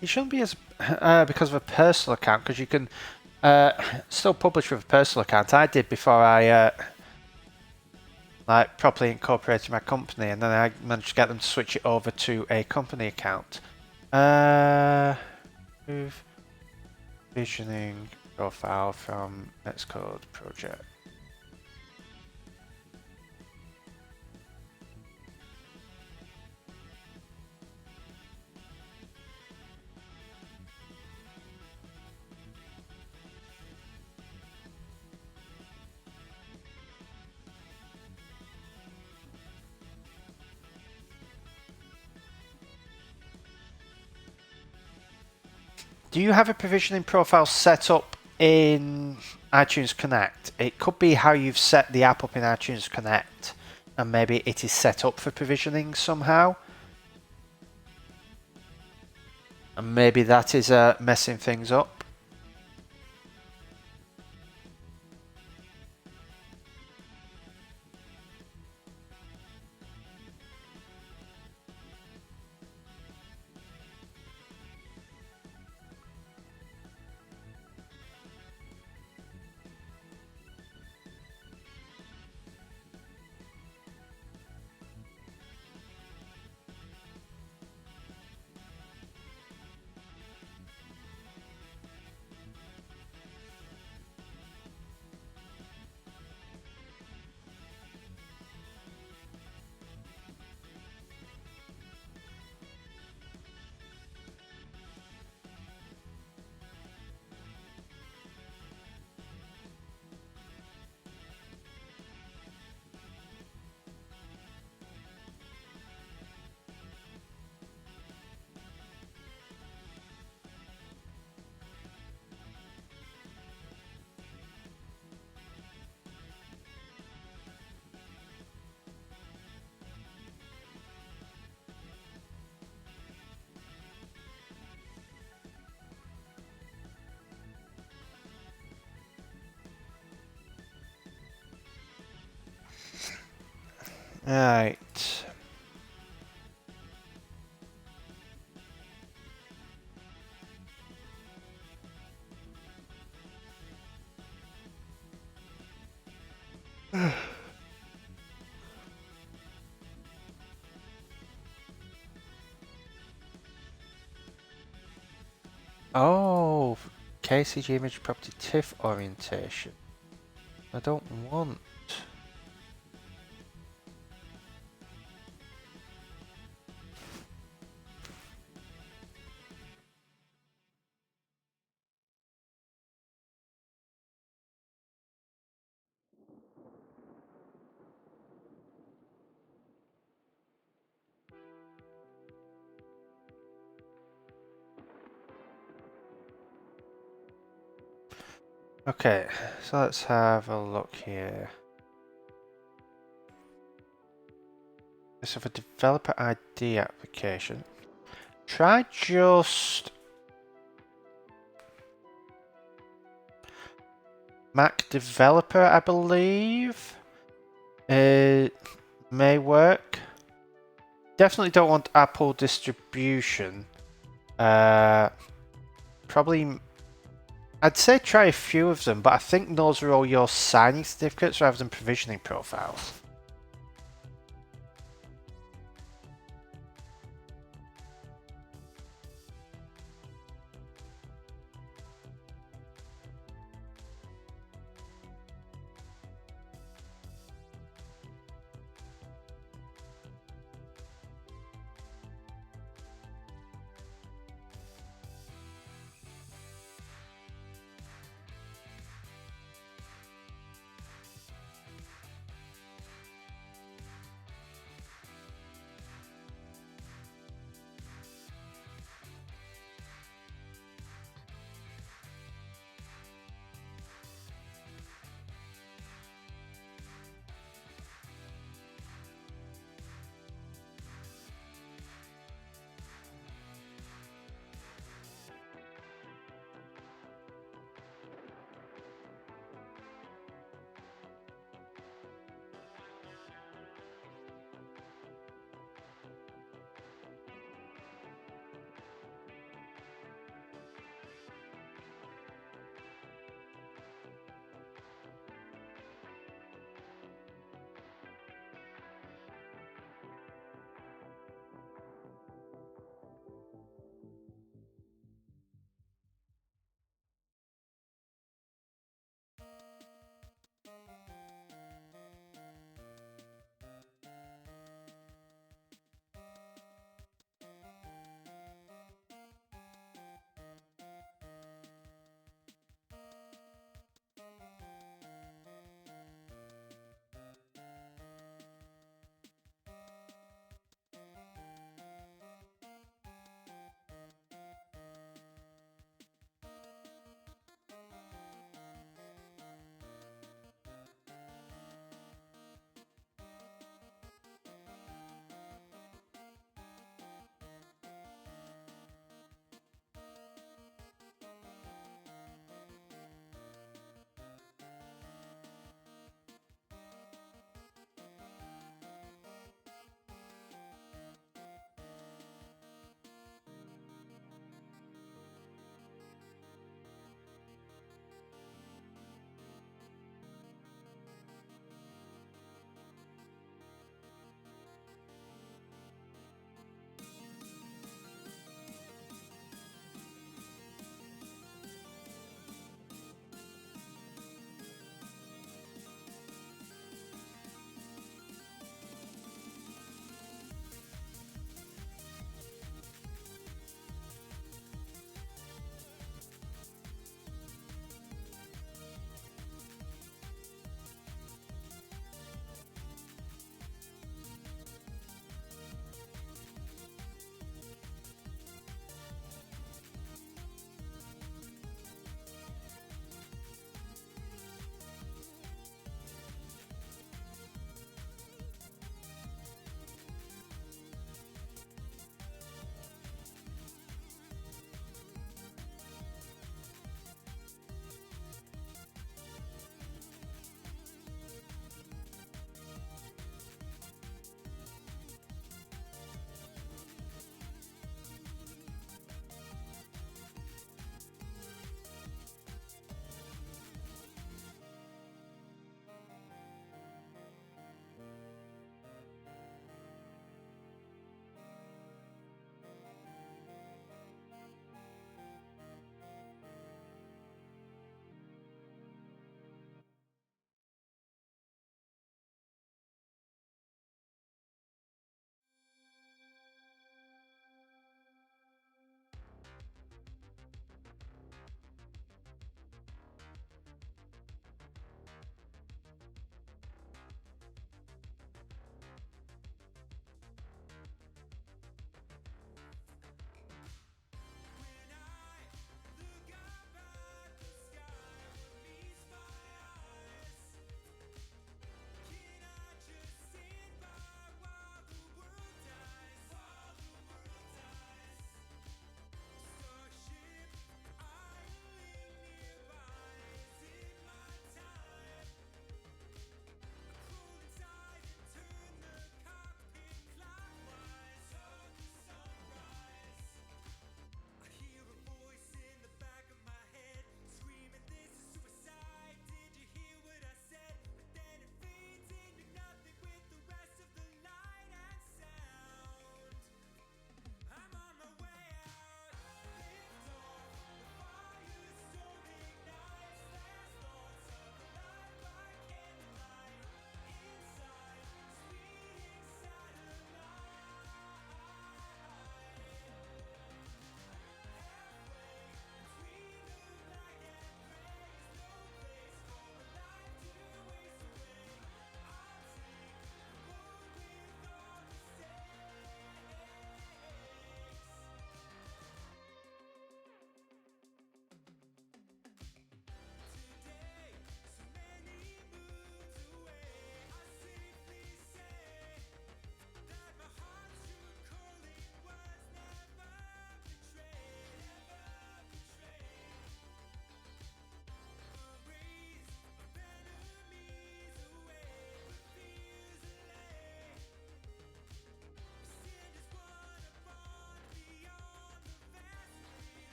It shouldn't be as because of a personal account, because you can still publish with a personal account. I did before I like properly incorporated my company, and then I managed to get them to switch it over to a company account. Move visioning profile from Netscode project. Do you have a provisioning profile set up in iTunes Connect? It could be how you've set the app up in iTunes Connect, and maybe it is set up for provisioning somehow. And maybe that is messing things up. Right. Oh, KCG image property TIFF orientation. I don't want. Okay, so let's have a look here. Let's have a developer ID application. Try just Mac developer, I believe. It may work. Definitely don't want Apple distribution. Probably, I'd say try a few of them, but I think those are all your signing certificates rather than provisioning profiles.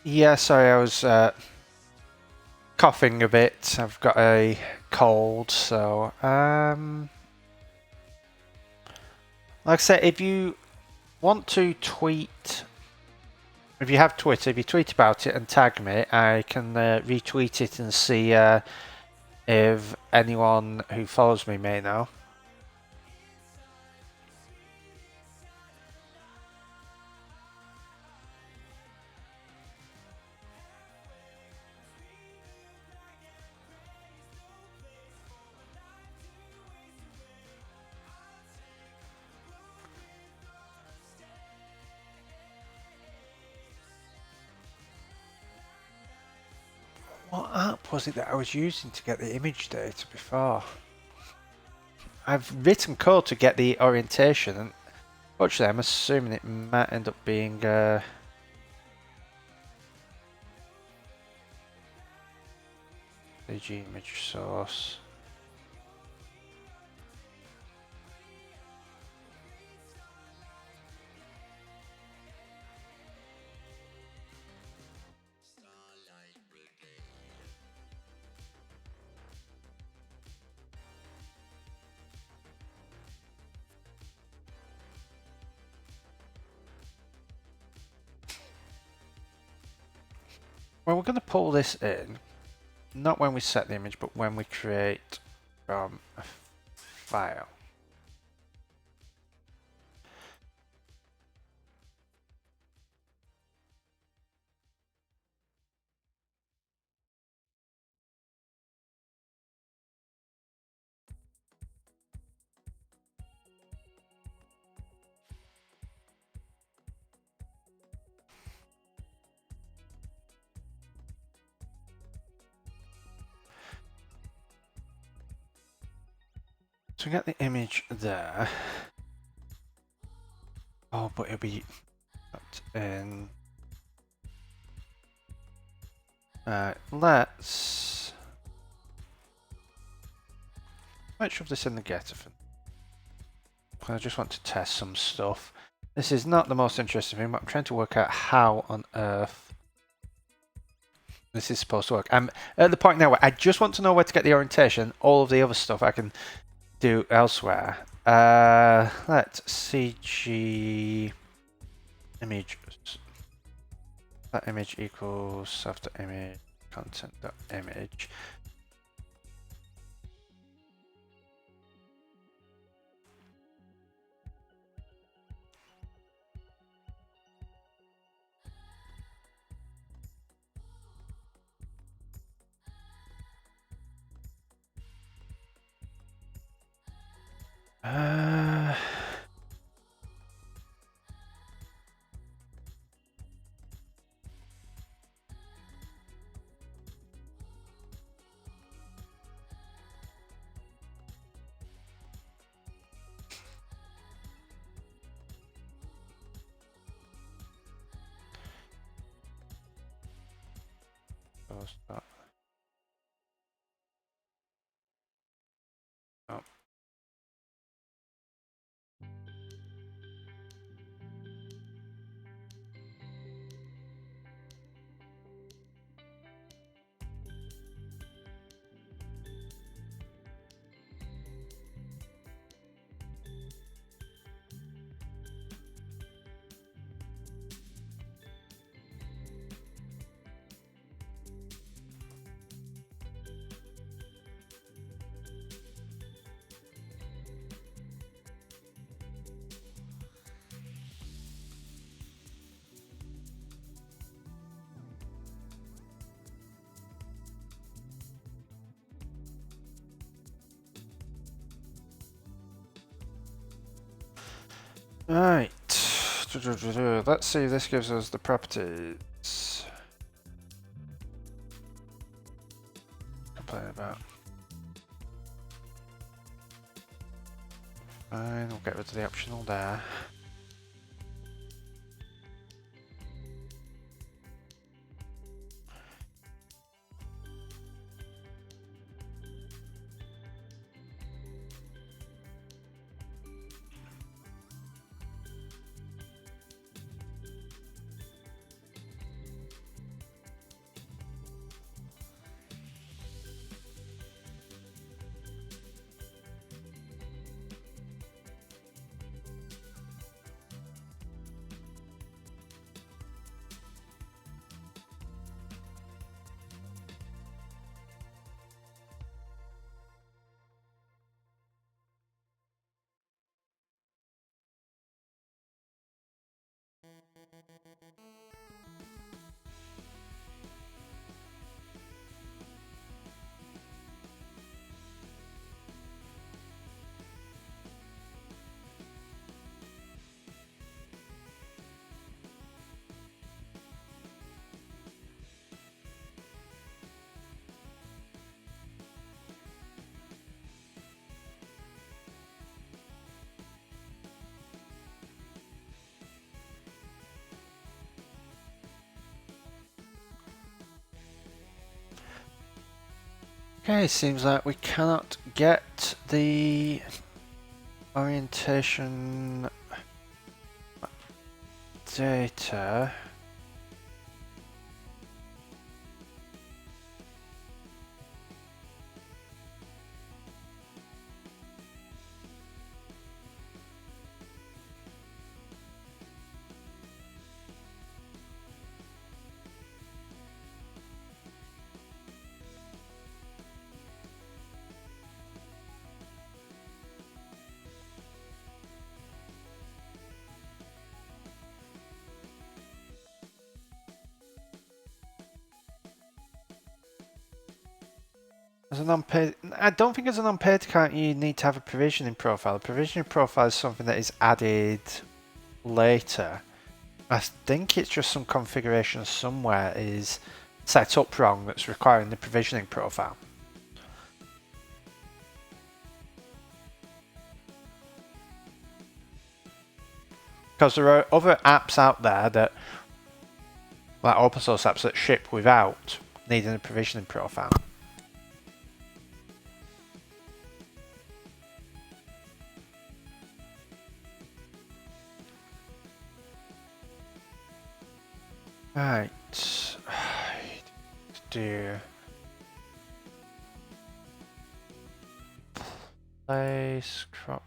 Yeah, sorry, I was coughing a bit. I've got a cold, so like I said, if you want to tweet, if you have Twitter, if you tweet about it and tag me, I can retweet it and see if anyone who follows me may know. What app was it that I was using to get the image data before? I've written code to get the orientation, and fortunately, I'm assuming it might end up being CG image source. Well, we're going to pull this in, not when we set the image, but when we create from a file. So we get the image there. Oh, but it'll be put in. Let's shove this in the getter. I just want to test some stuff. This is not the most interesting thing, but I'm trying to work out how on earth this is supposed to work. I'm at the point now where I just want to know where to get the orientation. All of the other stuff I can do elsewhere. Let's CG image. That image equals self.image content.image. That. Oh. Right. Let's see if this gives us the properties. Complain about. Fine, we'll get rid of the optional there. Okay, seems like we cannot get the orientation data. As an unpaid, I don't think as an unpaid account you need to have a provisioning profile. A provisioning profile is something that is added later. I think it's just some configuration somewhere is set up wrong that's requiring the provisioning profile. Because there are other apps out there that, like open source apps that ship without needing a provisioning profile. Right. Do place crop.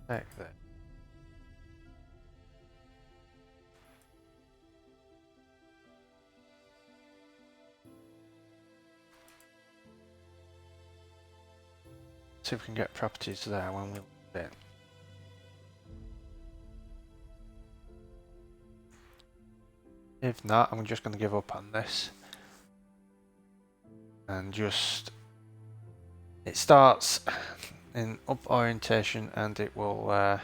Take that. See if we can get properties there when we load it. If not, I'm just going to give up on this. And just... It starts in up orientation and it will...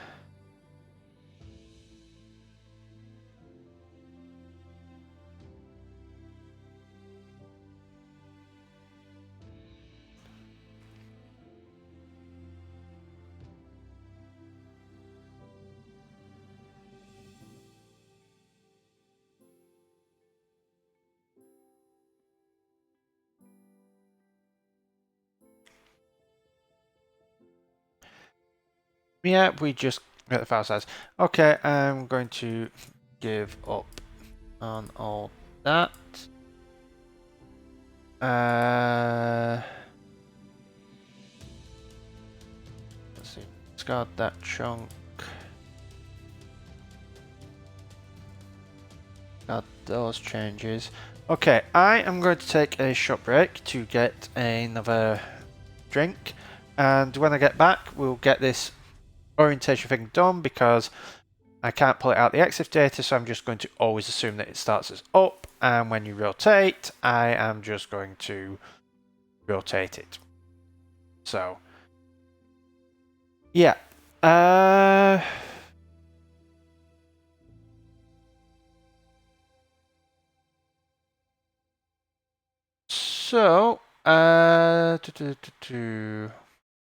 yeah, we just get the file size. Okay, I'm going to give up on all that. Let's see, discard that chunk. Got those changes. Okay, I am going to take a short break to get another drink, and when I get back, we'll get this orientation thing done because I can't pull it out the EXIF data, so I'm just going to always assume that it starts as up, and when you rotate, I am just going to rotate it. So, yeah. So,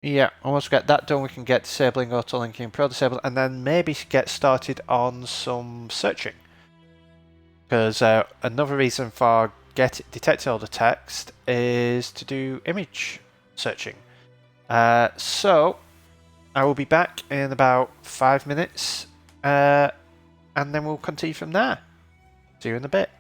yeah, once we get that done, we can get disabling auto-linking pro disable, and then maybe get started on some searching. Because another reason for detecting all the text is to do image searching. So, I will be back in about 5 minutes, and then we'll continue from there. See you in a bit.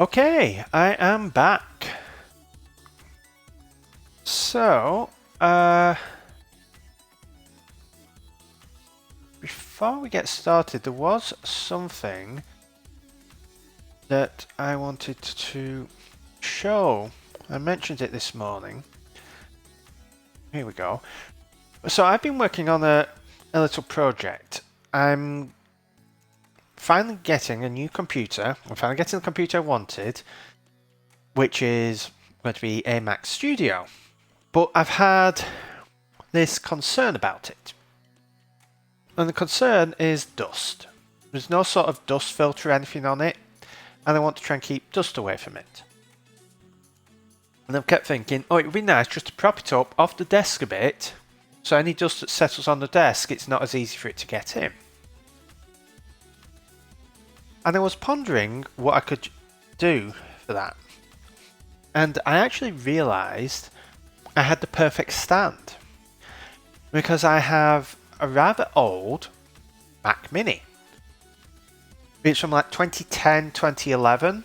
Okay, I am back. So, before we get started, there was something that I wanted to show. I mentioned it this morning. Here we go. So I've been working on a little project. I'm finally getting a new computer. I'm finally getting the computer I wanted, which is going to be a Mac Studio. But I've had this concern about it. And the concern is dust. There's no sort of dust filter or anything on it, and I want to try and keep dust away from it. And I've kept thinking, oh, it would be nice just to prop it up off the desk a bit, so any dust that settles on the desk, it's not as easy for it to get in. And I was pondering what I could do for that. And I actually realised I had the perfect stand. Because I have a rather old Mac Mini. It's from like 2010, 2011.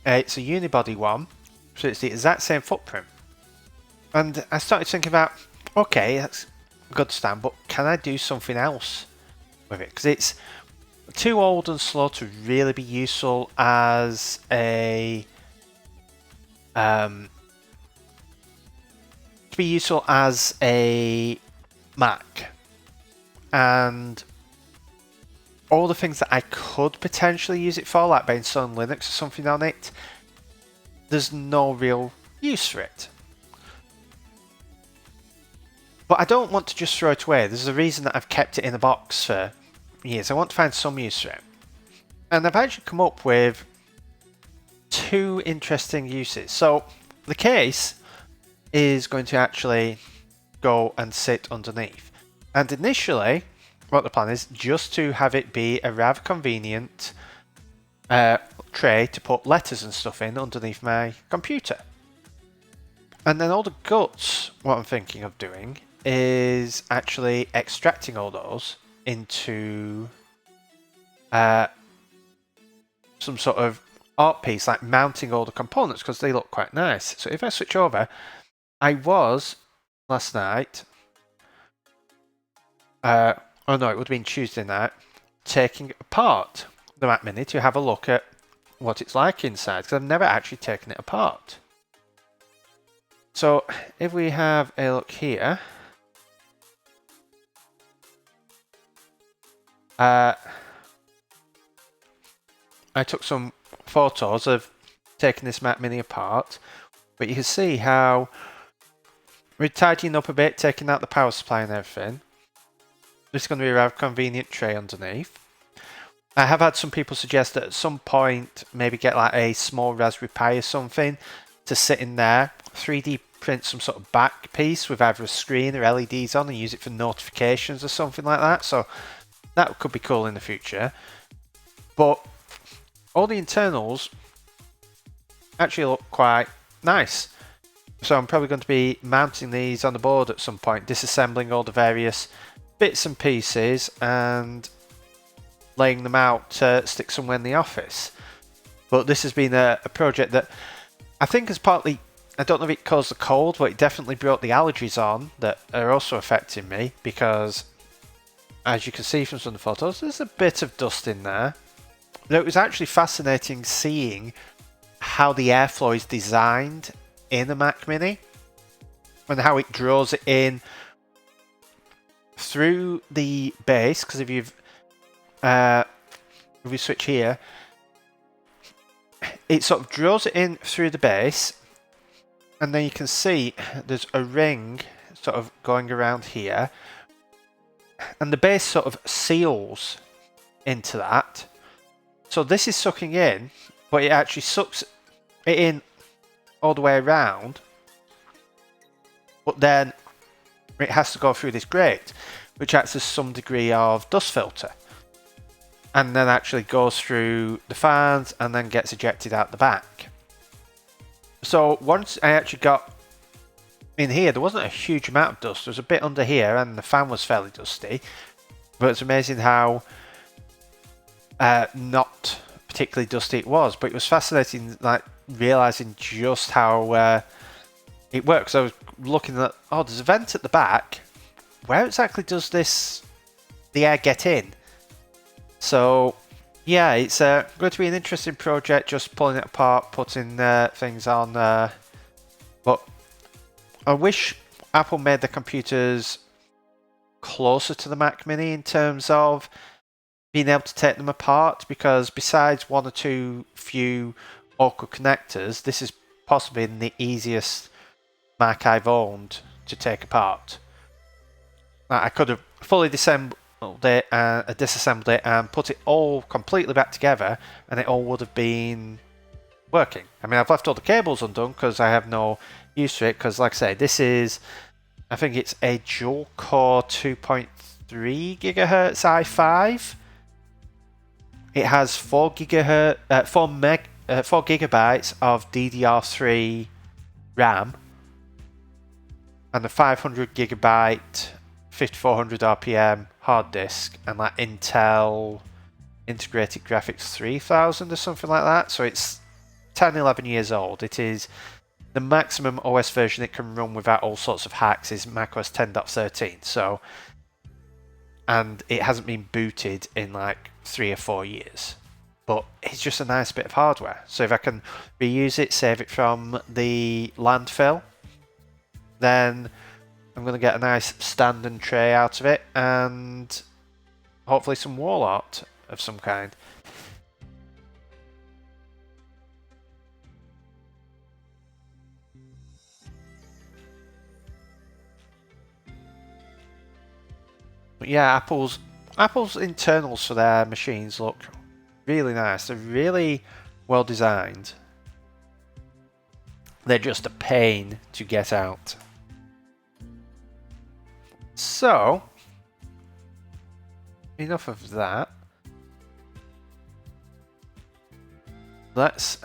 It's a unibody one, so it's the exact same footprint. And I started thinking about, okay, that's a good stand, but can I do something else with it? Because it's too old and slow to really be useful as a Mac, and all the things that I could potentially use it for, like by installing Linux or something on it, there's no real use for it. But I don't want to just throw it away. There's a reason that I've kept it in a box for years. I want to find some use for it. And I've actually come up with two interesting uses. So the case is going to actually go and sit underneath. And initially, what the plan is, just to have it be a rather convenient tray to put letters and stuff in underneath my computer. And then all the guts, what I'm thinking of doing is actually extracting all those into some sort of art piece, like mounting all the components, because they look quite nice. So if I switch over, I was last night, oh no, it would have been Tuesday night, taking apart the Mac Mini to have a look at what it's like inside, because I've never actually taken it apart. So if we have a look here, I took some photos of taking this Mac Mini apart, but you can see how we're tidying up a bit, taking out the power supply and everything. This is going to be a rather convenient tray underneath. I have had some people suggest that at some point maybe get like a small Raspberry Pi or something to sit in there, 3D print some sort of back piece with either a screen or LEDs on and use it for notifications or something like that. So that could be cool in the future. But all the internals actually look quite nice. So I'm probably going to be mounting these on the board at some point, disassembling all the various bits and pieces and laying them out to stick somewhere in the office. But this has been a project that I think is partly, I don't know if it caused the cold, but it definitely brought the allergies on that are also affecting me, because as you can see from some of the photos, there's a bit of dust in there. It was actually fascinating seeing how the airflow is designed in a Mac Mini and how it draws it in through the base, because if we switch here, it sort of draws it in through the base, and then you can see there's a ring sort of going around here, and the base sort of seals into that. So this is sucking in, but it actually sucks it in all the way around, but then it has to go through this grate, which acts as some degree of dust filter, and then actually goes through the fans and then gets ejected out the back. So once I actually got in here, there wasn't a huge amount of dust. There was a bit under here, and the fan was fairly dusty, but it's amazing how not particularly dusty it was, but it was fascinating, like realizing just how it works. I was looking at, oh, there's a vent at the back. Where exactly does the air get in? So yeah, it's going to be an interesting project, just pulling it apart, putting things on. But I wish Apple made the computers closer to the Mac Mini in terms of being able to take them apart, because besides one or two few awkward connectors, this is possibly the easiest Mac I've owned to take apart. I could have fully disassembled it and put it all completely back together, and it all would have been working. I mean, I've left all the cables undone because I have no use for it, because like I say, this is, I think it's a dual core 2.3 gigahertz i5. It has 4 gigabytes of DDR3 RAM and a 500 gigabyte 5400 RPM hard disk, and that Intel integrated graphics 3000 or something like that. So it's 10-11 years old. It is the maximum OS version it can run without all sorts of hacks is macOS 10.13. So, and it hasn't been booted in like 3 or 4 years. But it's just a nice bit of hardware. So if I can reuse it, save it from the landfill, then I'm going to get a nice stand and tray out of it, and hopefully some wall art of some kind. But yeah, Apple's internals for their machines look really nice. They're really well designed. They're just a pain to get out. So, enough of that. Let's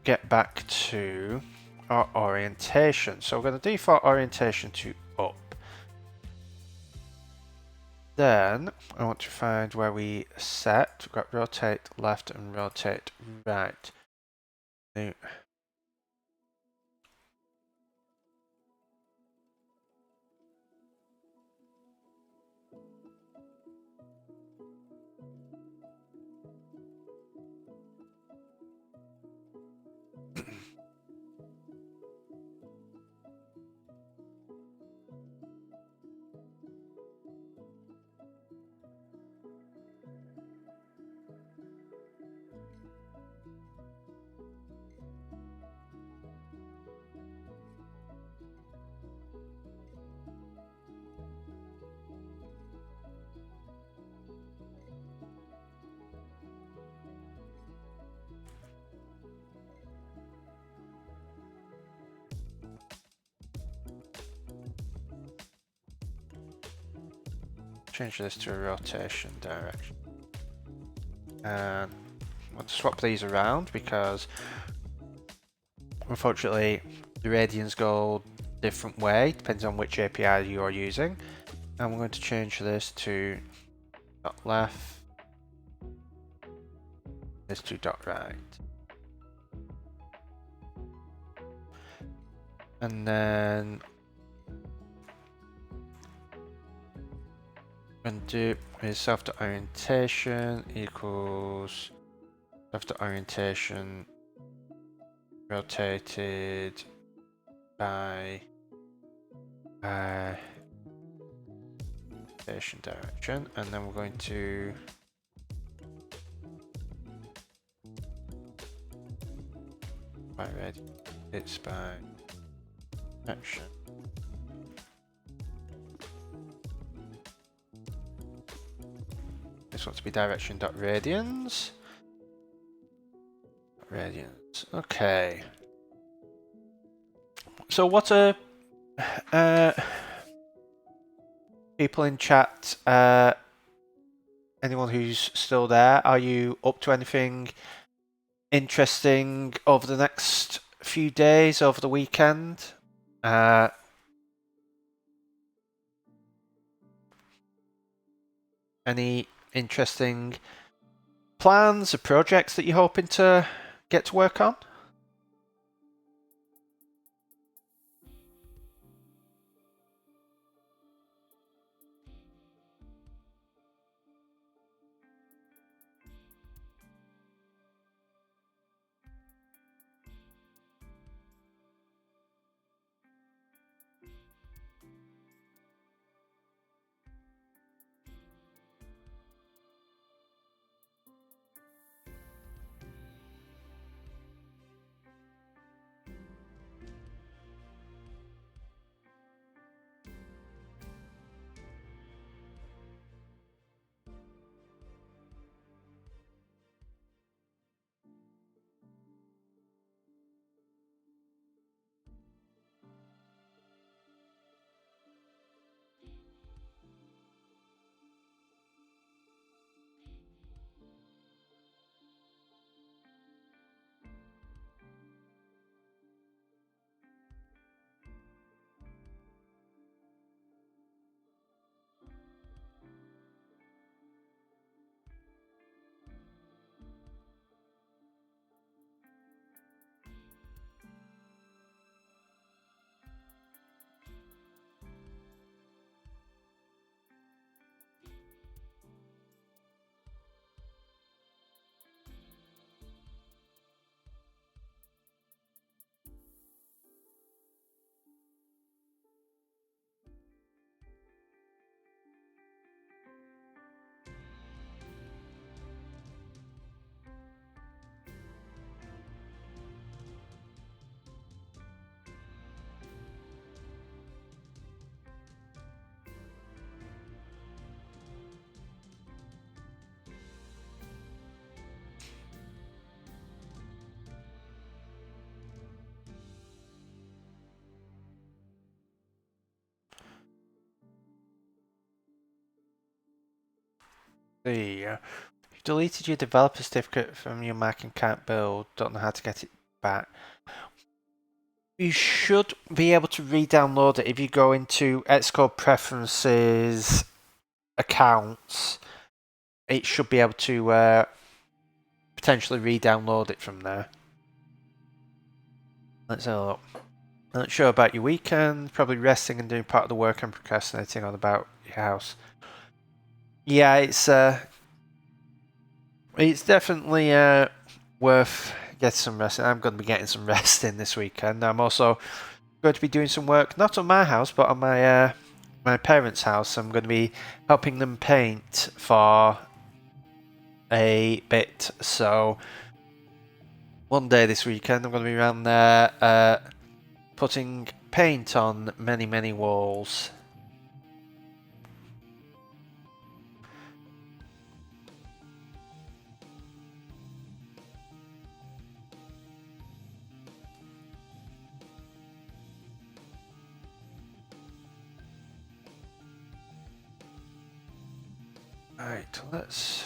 get back to our orientation. So we're going to default orientation to up. Then I want to find where we set. We've got rotate left and rotate right. Now, change this to a rotation direction. And let's swap these around, because unfortunately the radians go a different way, depends on which API you're using. And we're going to change this to dot left, this to dot right. And then and do is self-orientation equals self-orientation rotated by rotation direction, and then we're going to by red it's by direction. This wants to be direction.radians. Radians. Okay. So what are people in chat, anyone who's still there, are you up to anything interesting over the next few days, over the weekend? Any interesting plans or projects that you're hoping to get to work on? You deleted your developer certificate from your Mac and can't build, don't know how to get it back. You should be able to re-download it if you go into Xcode Preferences, Accounts. It should be able to potentially re-download it from there. Let's have a look. I'm not sure about your weekend, probably resting and doing part of the work and procrastinating on about your house. Yeah, it's definitely worth getting some rest. I'm going to be getting some rest in this weekend. I'm also going to be doing some work, not on my house, but on my my parents' house. I'm going to be helping them paint for a bit. So one day this weekend, I'm going to be around there putting paint on many walls. Right, let's...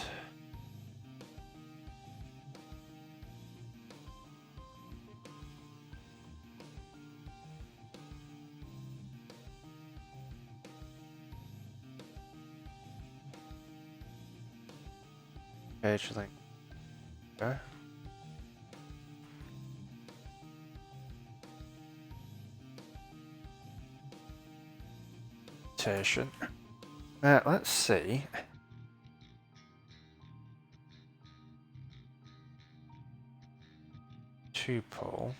page link. Okay. Let's see. Tuple.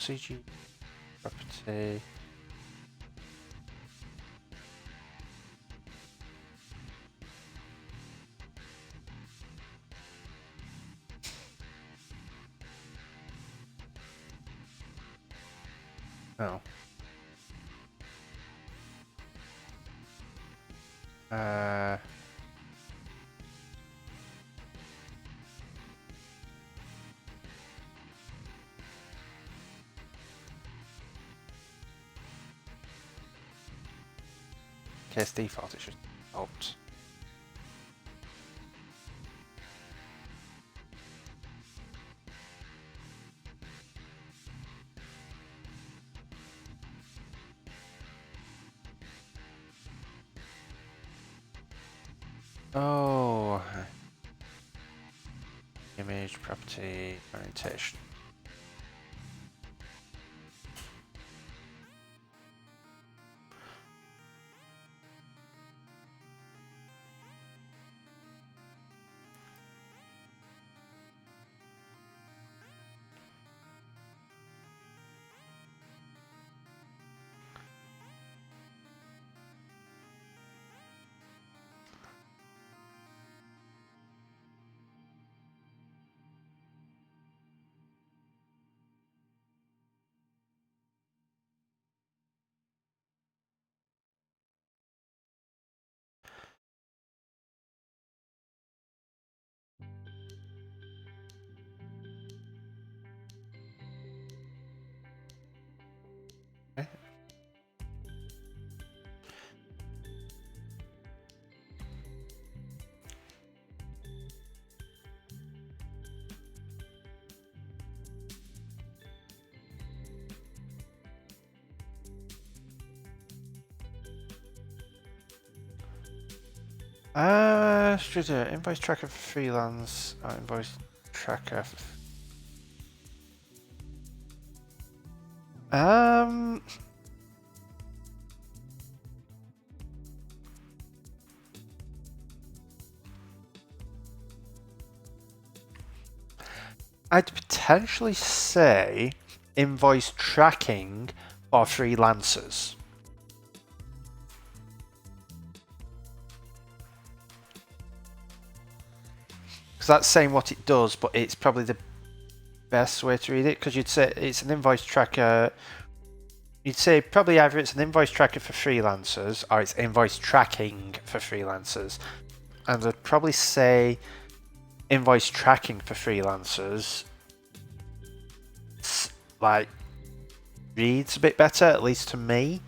CG property. Oh. Case default, it should alt. Oh, image, property, orientation. Okay. Should do invoice tracker for freelance, invoice tracker. I'd potentially say invoice tracking for freelancers. Because that's saying what it does, but it's probably the best way to read it, because you'd say it's an invoice tracker. You'd say probably either it's an invoice tracker for freelancers or it's invoice tracking for freelancers. And I'd probably say invoice tracking for freelancers like reads a bit better, at least to me.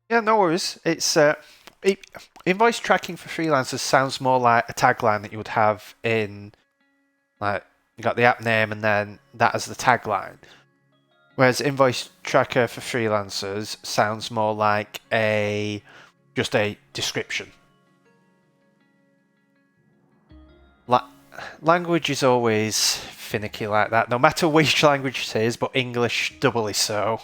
Yeah, no worries. It's invoice tracking for freelancers sounds more like a tagline that you would have in, like, you got the app name and then that as the tagline. Whereas invoice tracker for freelancers sounds more like just a description. Language is always finicky like that, no matter which language it is, but English doubly so.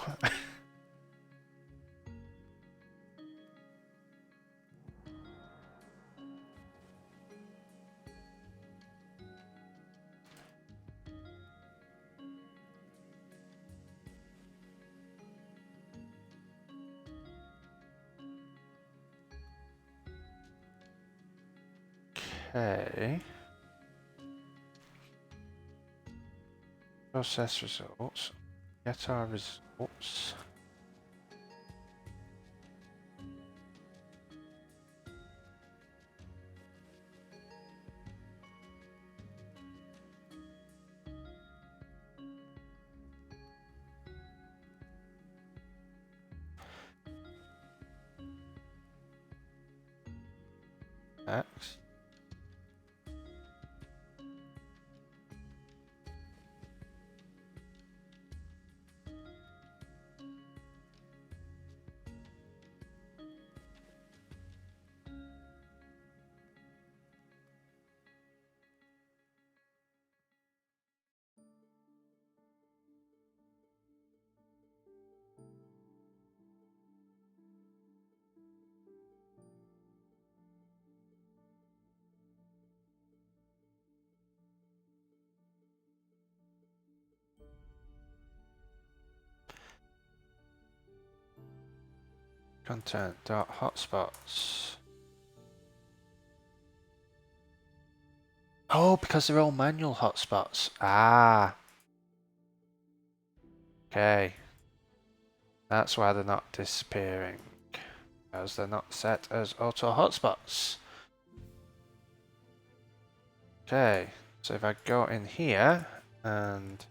Okay. Process results. Get our results. Next. Content dot hotspots. Oh, because they're all manual hotspots. Ah. Okay. That's why they're not disappearing. Because they're not set as auto hotspots. Okay. So if I go in here and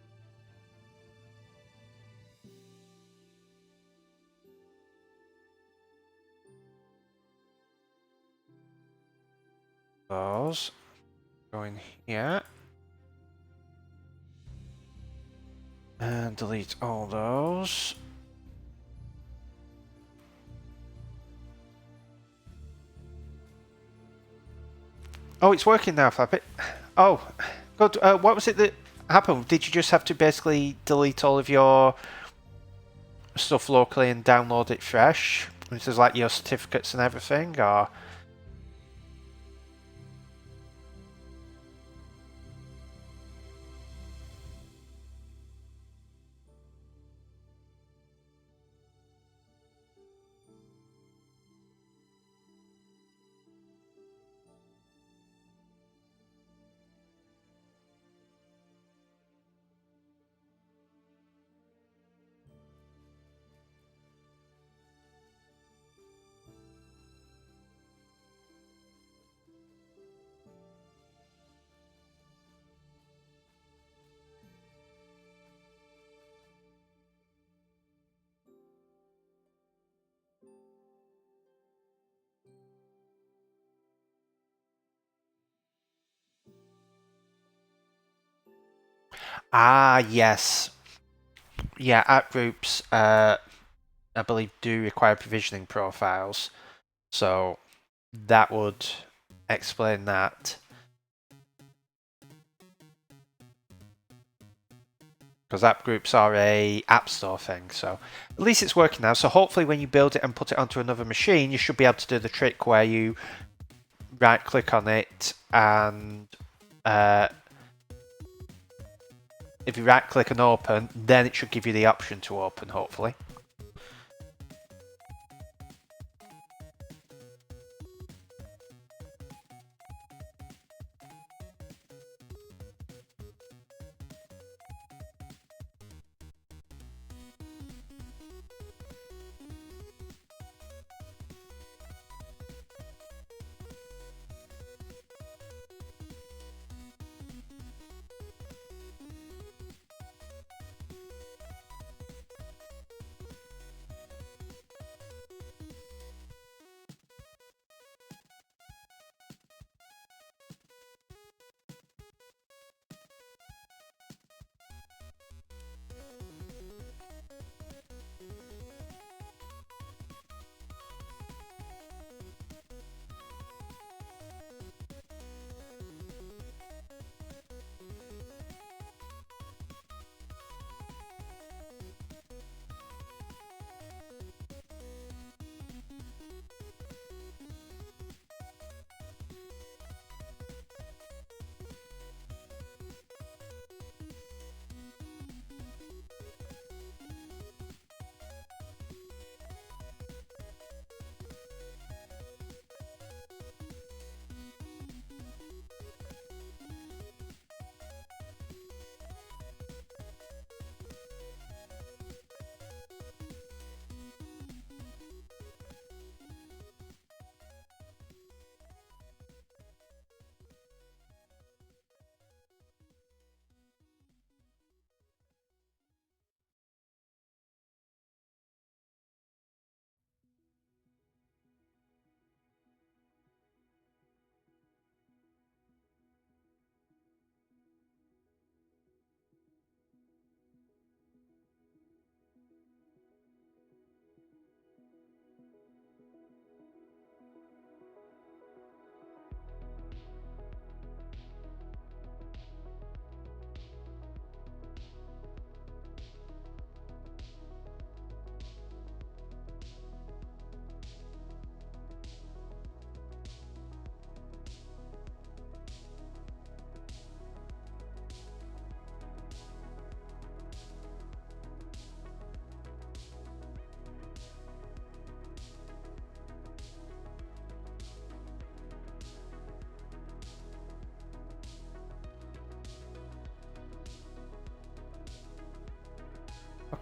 those. Go in here. And delete all those. Oh, it's working now, Flappy. Oh, good. What was it that happened? Did you just have to basically delete all of your stuff locally and download it fresh? This is like your certificates and everything, or? Ah, yes. Yeah, app groups, I believe, do require provisioning profiles. So that would explain that. Because app groups are a app store thing, so at least it's working now. So hopefully when you build it and put it onto another machine, you should be able to do the trick where you right click on it and if you right click and open, then it should give you the option to open, hopefully.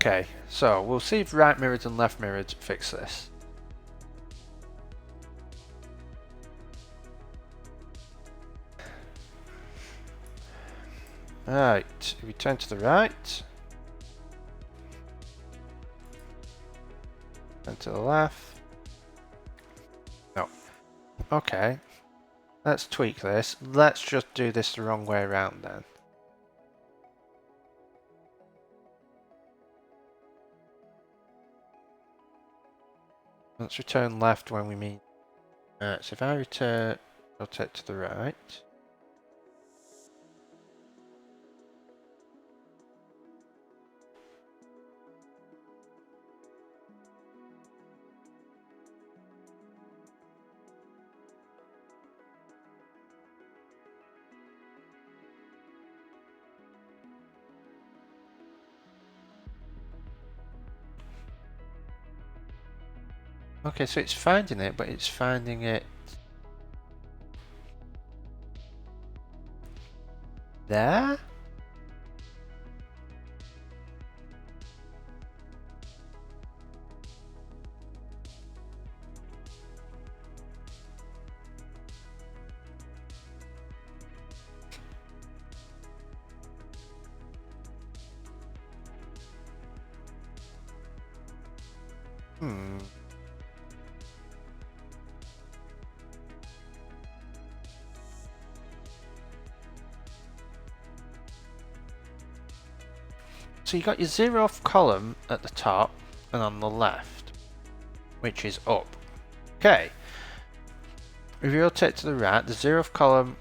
Okay, so we'll see if right mirrored and left mirrored fix this. Alright, if we turn to the right, turn to the left. No. Okay, let's tweak this. Let's just do this the wrong way around then. Let's return left when we mean. So if I rotate to the right. Okay, so it's finding it, but it's finding it there? Hmm. So you got your 0th column at the top and on the left, which is up. Okay. If you rotate to the right, the 0th column,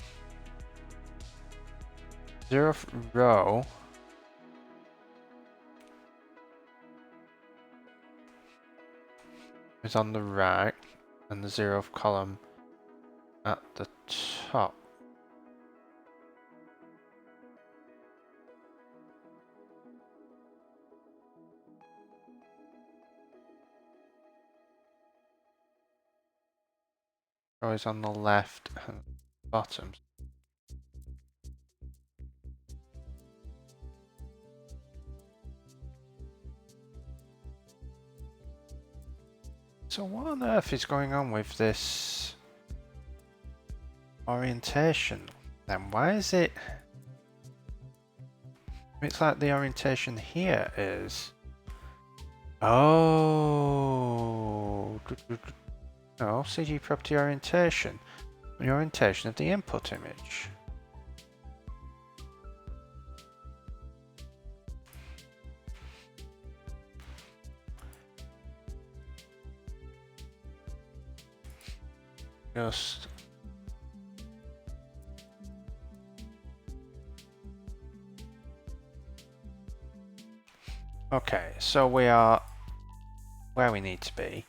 0th row is on the right, and the 0th column at the top. Row is on the left and bottom. So what on earth is going on with this orientation? Then why is it? It's like the orientation here is. Oh. No, CG property orientation. The orientation of the input image. Just okay, so we are where we need to be.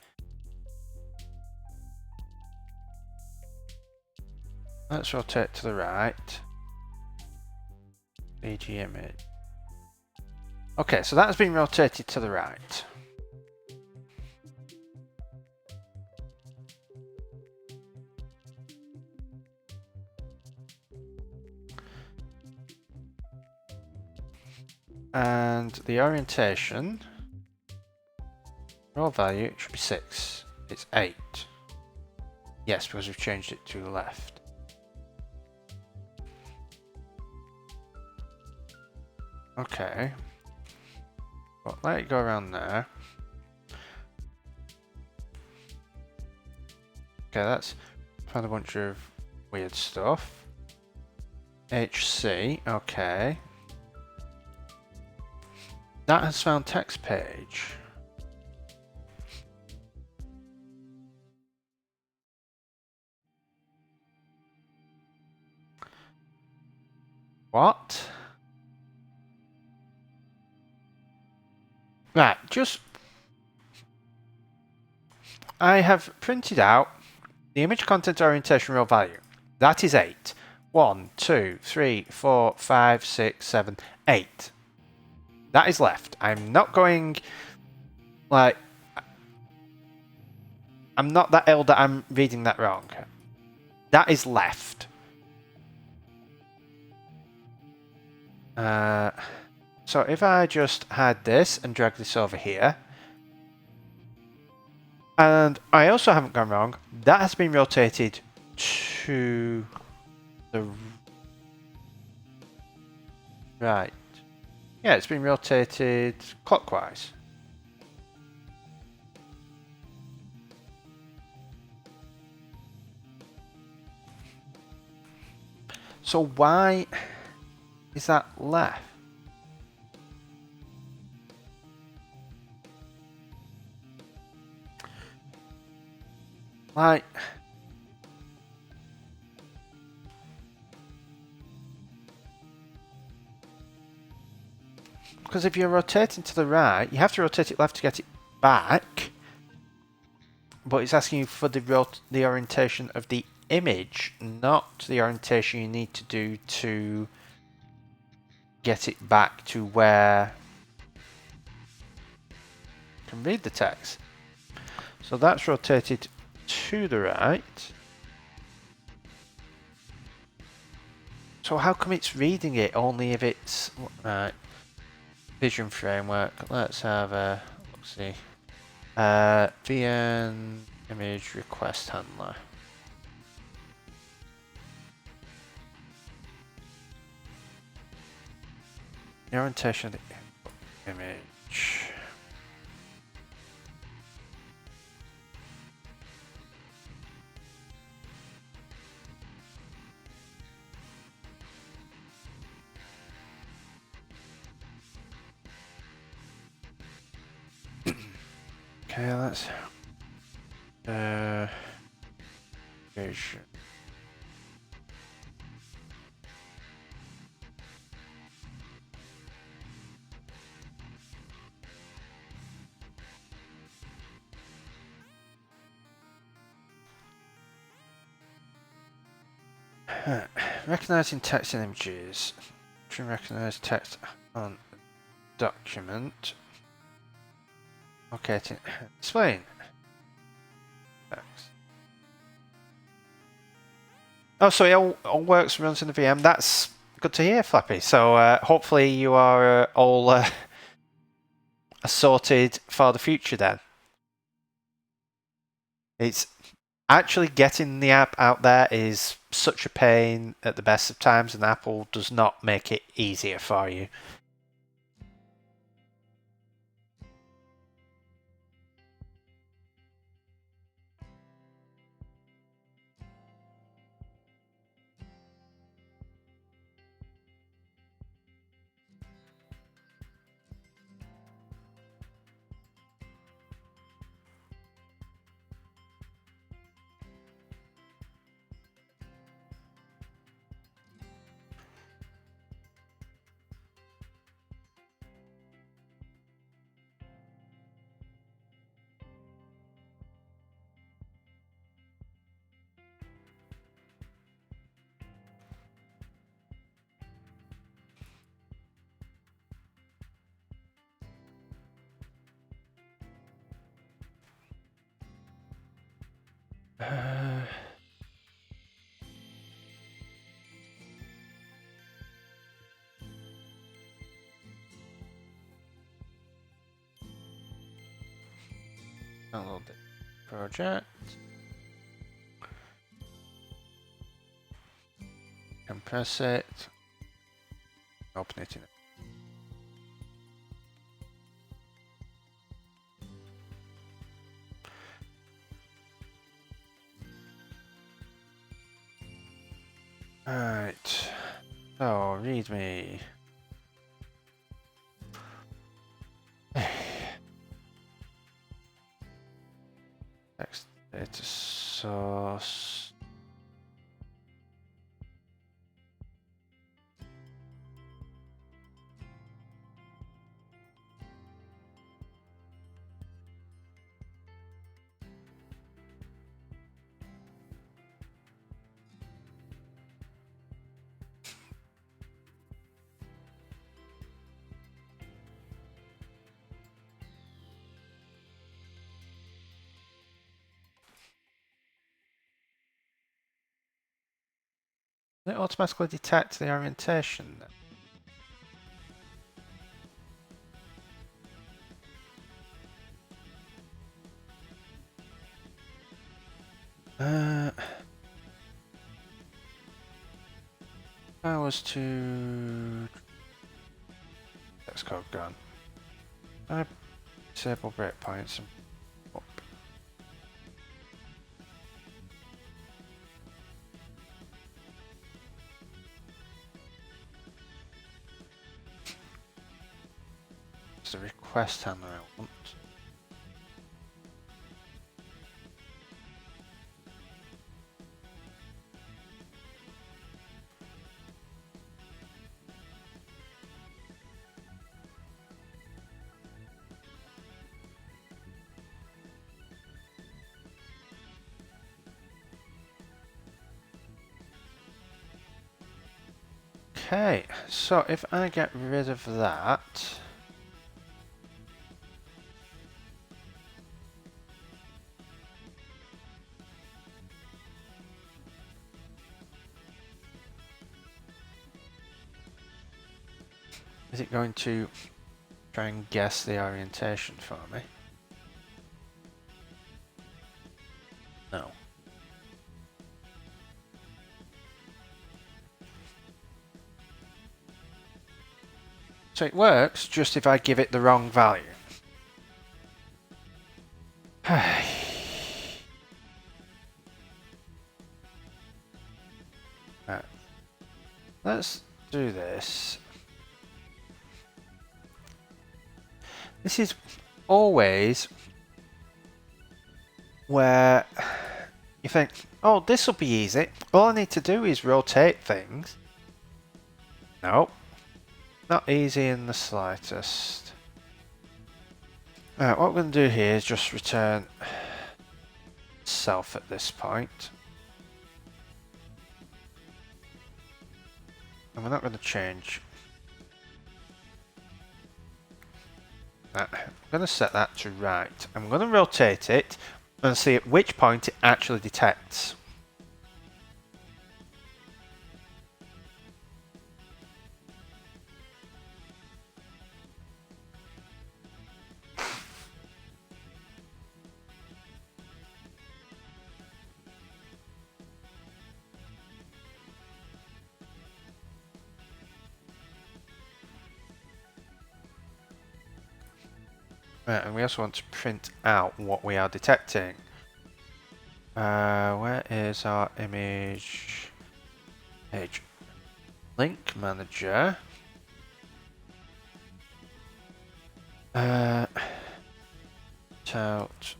Let's rotate to the right. CG image. Okay, so that's been rotated to the right. And the orientation, row value should be 6. It's 8. Yes, because we've changed it to the left. Okay. Well, let it go around there. Okay, that's found a bunch of weird stuff. HC, okay. That has found text page. What? Right, just... I have printed out the image content orientation row value. That is 8. 1, 2, 3, 4, 5, 6, 7, 8. That is left. I'm not going... Like... I'm not that ill that I'm reading that wrong. That is left. So if I just had this and drag this over here, and I also haven't gone wrong, that has been rotated to the right. Yeah, it's been rotated clockwise. So why is that left? Like, because if you're rotating to the right, you have to rotate it left to get it back. But it's asking you for the orientation of the image, not the orientation you need to do to get it back to where you can read the text. So that's rotated to the right. So how come it's reading it only if it's right? Vision framework. Let's have a look. See. VN image request handler. The orientation of the image. Okay, let's vision. Recognizing text and images. To recognize text on document. Okay, explain. Text. Oh, so it all works, runs in the VM. That's good to hear, Flappy. So hopefully you are all sorted for the future then. It's actually getting the app out there is such a pain at the best of times, and Apple does not make it easier for you. Download the project. Compress it. Open it in. Alright. So, read me. Text data source. Does it automatically detect the orientation then? If I was to... Text code gone. I disable breakpoints and up. quest handler I want. Okay, so if I get rid of that, is it going to try and guess the orientation for me? No. So it works just if I give it the wrong value. Right. Let's do this. This is always where you think, oh, this will be easy. All I need to do is rotate things. Nope. Not easy in the slightest. Right, what we're going to do here is just return self at this point. And we're not going to change that. I'm going to set that to right. I'm going to rotate it and see at which point it actually detects. Right, and we also want to print out what we are detecting. Where is our image page? Link manager. Tout.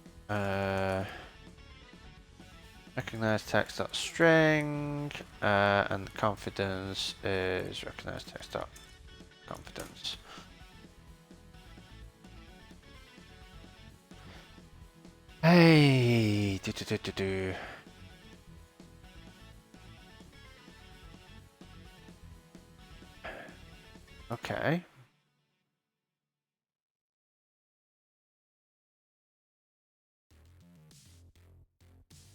Recognize text.string, and the confidence is recognize text.confidence. Hey, Okay.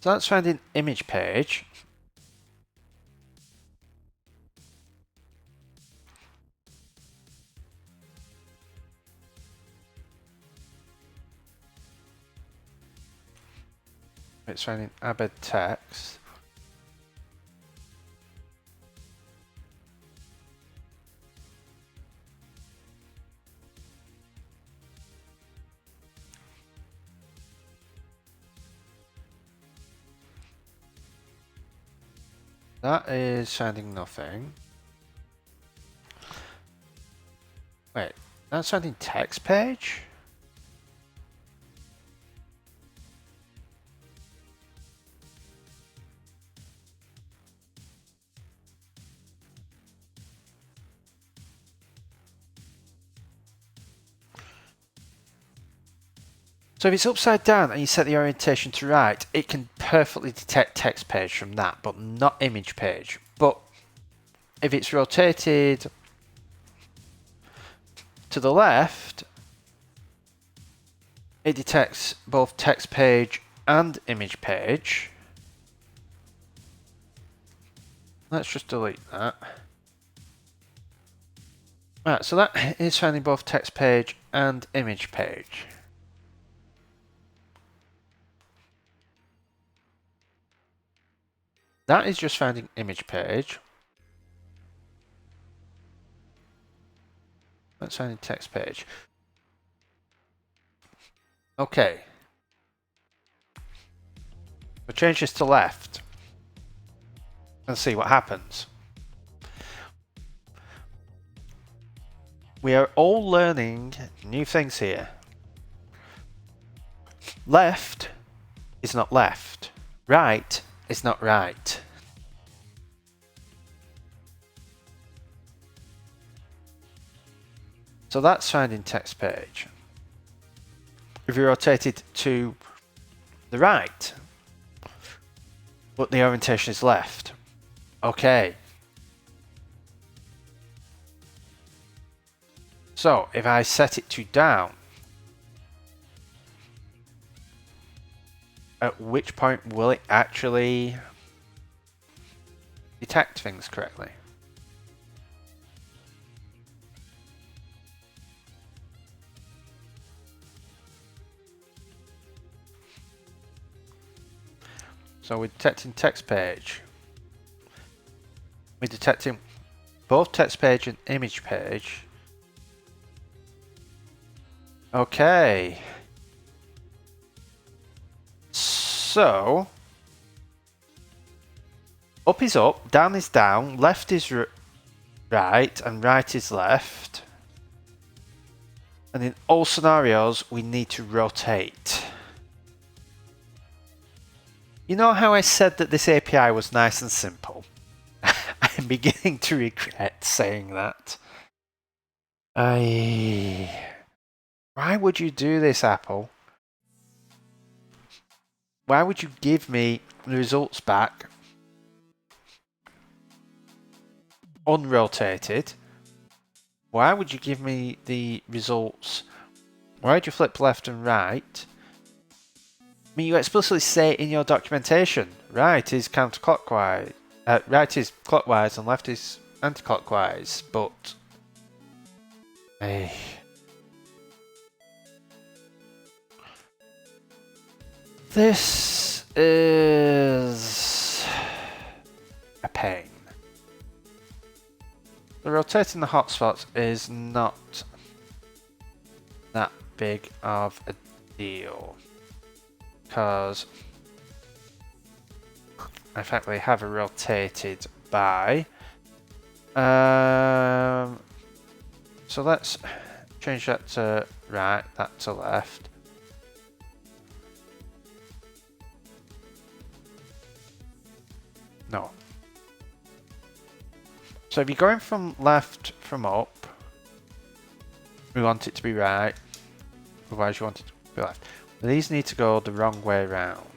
So that's found in image page. It's found in abed text. That is sounding nothing. Wait, that's sounding text page? So if it's upside down and you set the orientation to right, it can perfectly detect text page from that, but not image page. But if it's rotated to the left, it detects both text page and image page. Let's just delete that. Right, so that is finding both text page and image page. That is just finding image page. That's finding text page. Okay. We'll change this to left and see what happens. We are all learning new things here. Left is not left. Right is not right. So that's found in text page. If you rotate it to the right, but the orientation is left. Okay. So if I set it to down, at which point will it actually detect things correctly? So we're detecting text page. We're detecting both text page and image page. Okay. So up is up, down is down, left is right, and right is left. And in all scenarios, we need to rotate. You know how I said that this API was nice and simple? I'm beginning to regret saying that. Why would you do this, Apple? Why would you give me the results back unrotated? Why would you give me the results? Why would you flip left and right? I mean, you explicitly say in your documentation, right is counterclockwise, right is clockwise and left is anti-clockwise, but this is a pain. The rotating the hotspots is not that big of a deal, because I effectively have it rotated by. So let's change that to right, that to left. No. So if you're going from left from up, we want it to be right. Otherwise you want it to be left. These need to go the wrong way around.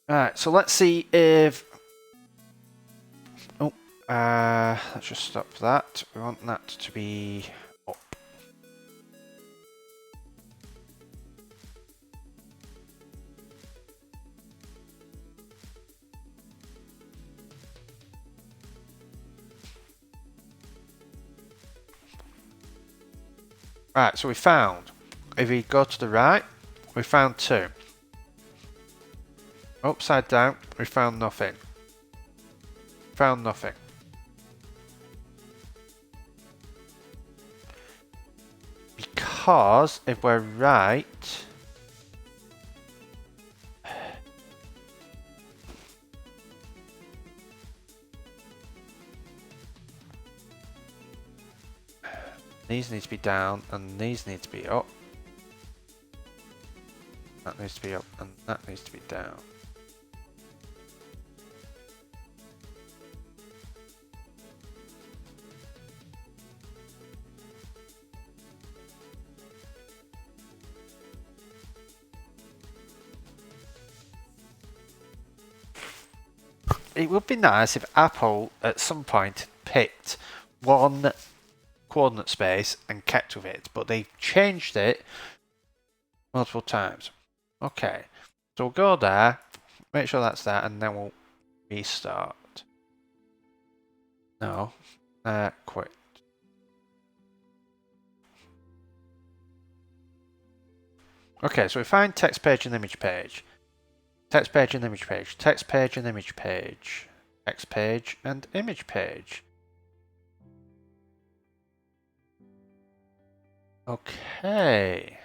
Alright, so let's see if... Oh, let's just stop that. We want that to be up. Right, so we found, if we go to the right, we found 2. Upside down, we found nothing. Found nothing. Because if we're right, these need to be down and these need to be up. That needs to be up and that needs to be down. It would be nice if Apple at some point picked one coordinate space and kept with it, but they changed it multiple times. Okay, so we'll go there, make sure that's there, and then we'll restart. No, quit. Okay, so we find text page and image page. Text page and image page. Text page and image page. Text page and image page. Okay.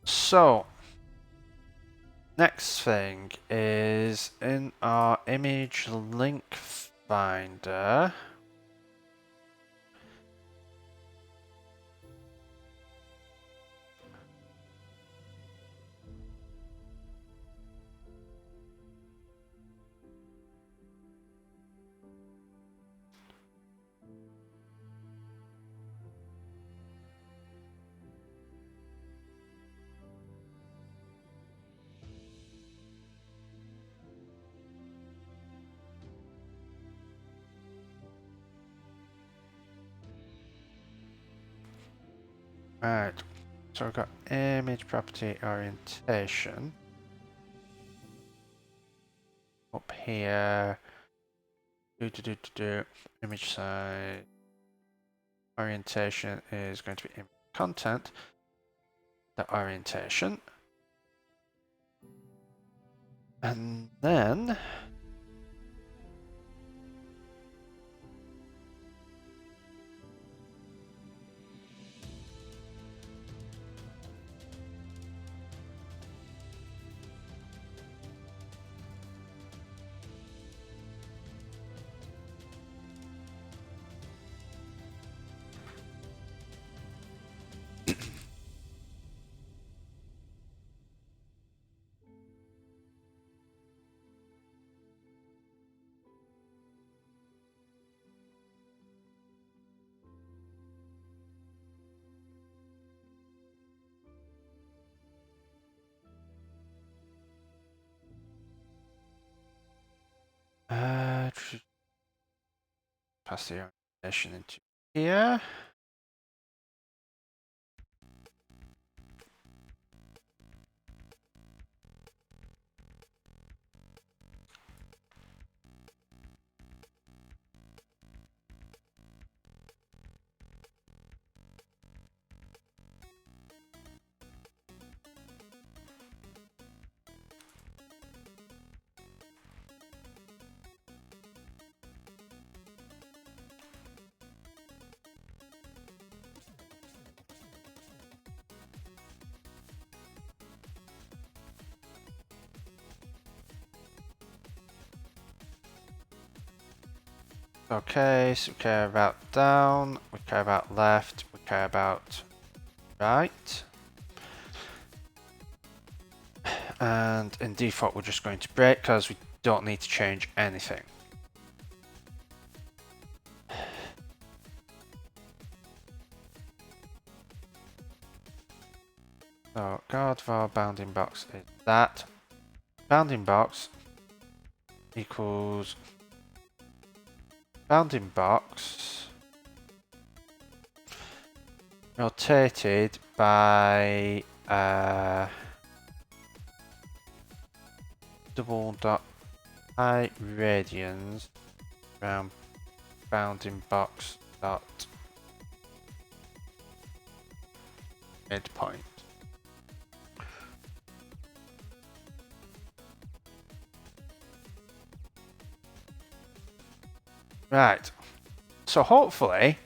So, next thing is in our image link finder. Right, so we've got image property orientation. Up here, image size, orientation is going to be image content, the orientation. And then pass the orientation into here. Okay, so we care about down, we care about left, we care about right. And in default, we're just going to break because we don't need to change anything. So guard var bounding box is that. Bounding box equals bounding box rotated by double dot I radians around bounding box dot midpoint. Right, so hopefully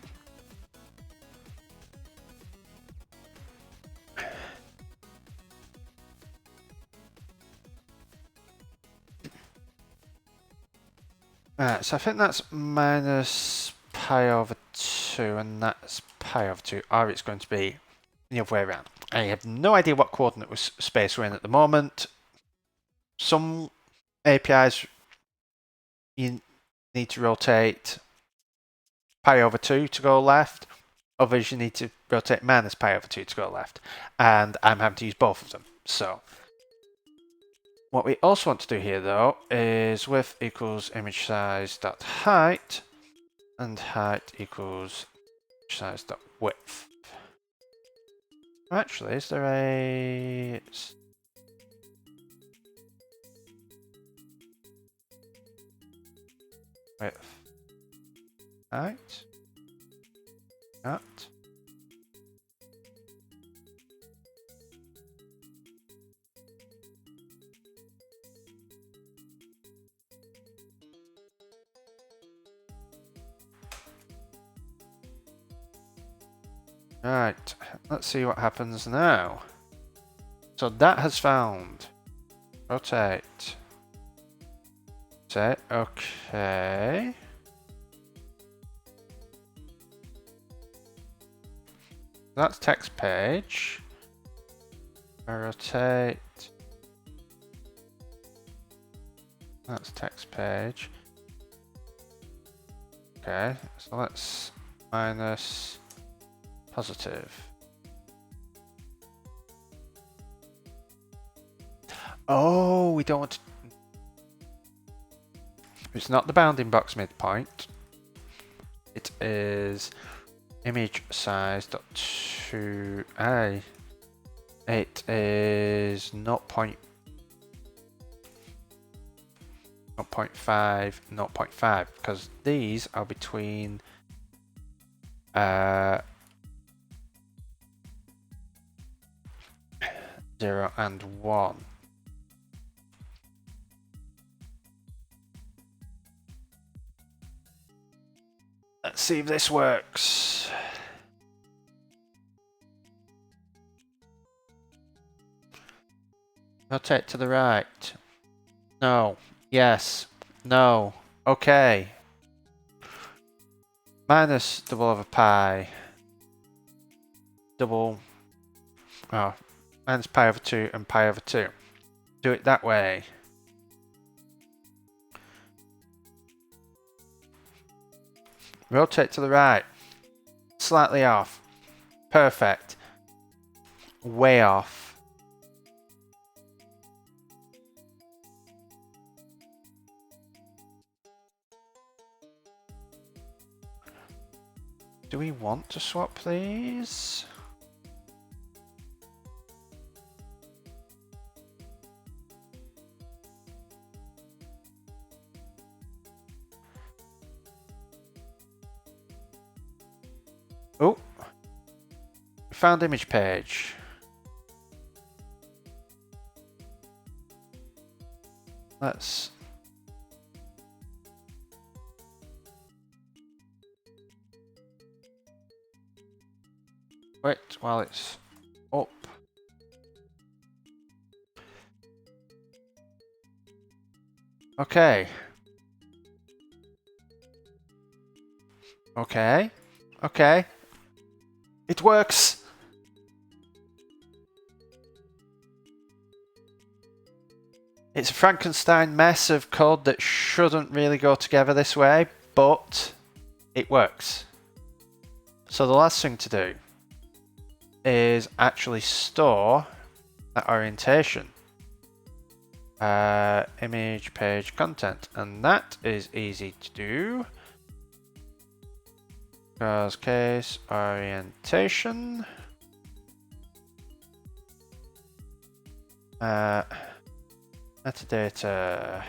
so I think that's minus pi over 2 and that's pi over 2, or it's going to be the other way around. I have no idea what coordinate space we're in at the moment. Some APIs you need to rotate pi over 2 to go left, others you need to rotate minus pi over 2 to go left, and I'm having to use both of them. So what we also want to do here though is width equals image size dot height, and height equals image size dot width. Actually, is there a width height? That. Right, let's see what happens now. So that has found. Rotate. Rotate, okay. That's text page. Rotate. That's text page. Okay, so let's minus positive. Oh, we don't want to... It's not the bounding box midpoint. It is image size dot to a. It is 0.5, 0.5, because these are between 0 and 1. Let's see if this works. Rotate to the right. No. Yes. No. Okay. Minus double over pi. Double. Oh. Minus pi over 2 and pi over 2. Do it that way. Rotate to the right. Slightly off. Perfect. Way off. Do we want to swap these? Oh, we found image page. Let's wait while it's up. Okay. Okay. Okay. It works. It's a Frankenstein mess of code that shouldn't really go together this way, but it works. So the last thing to do is actually store that orientation. Image, page, content, and that is easy to do. Because case orientation. Metadata.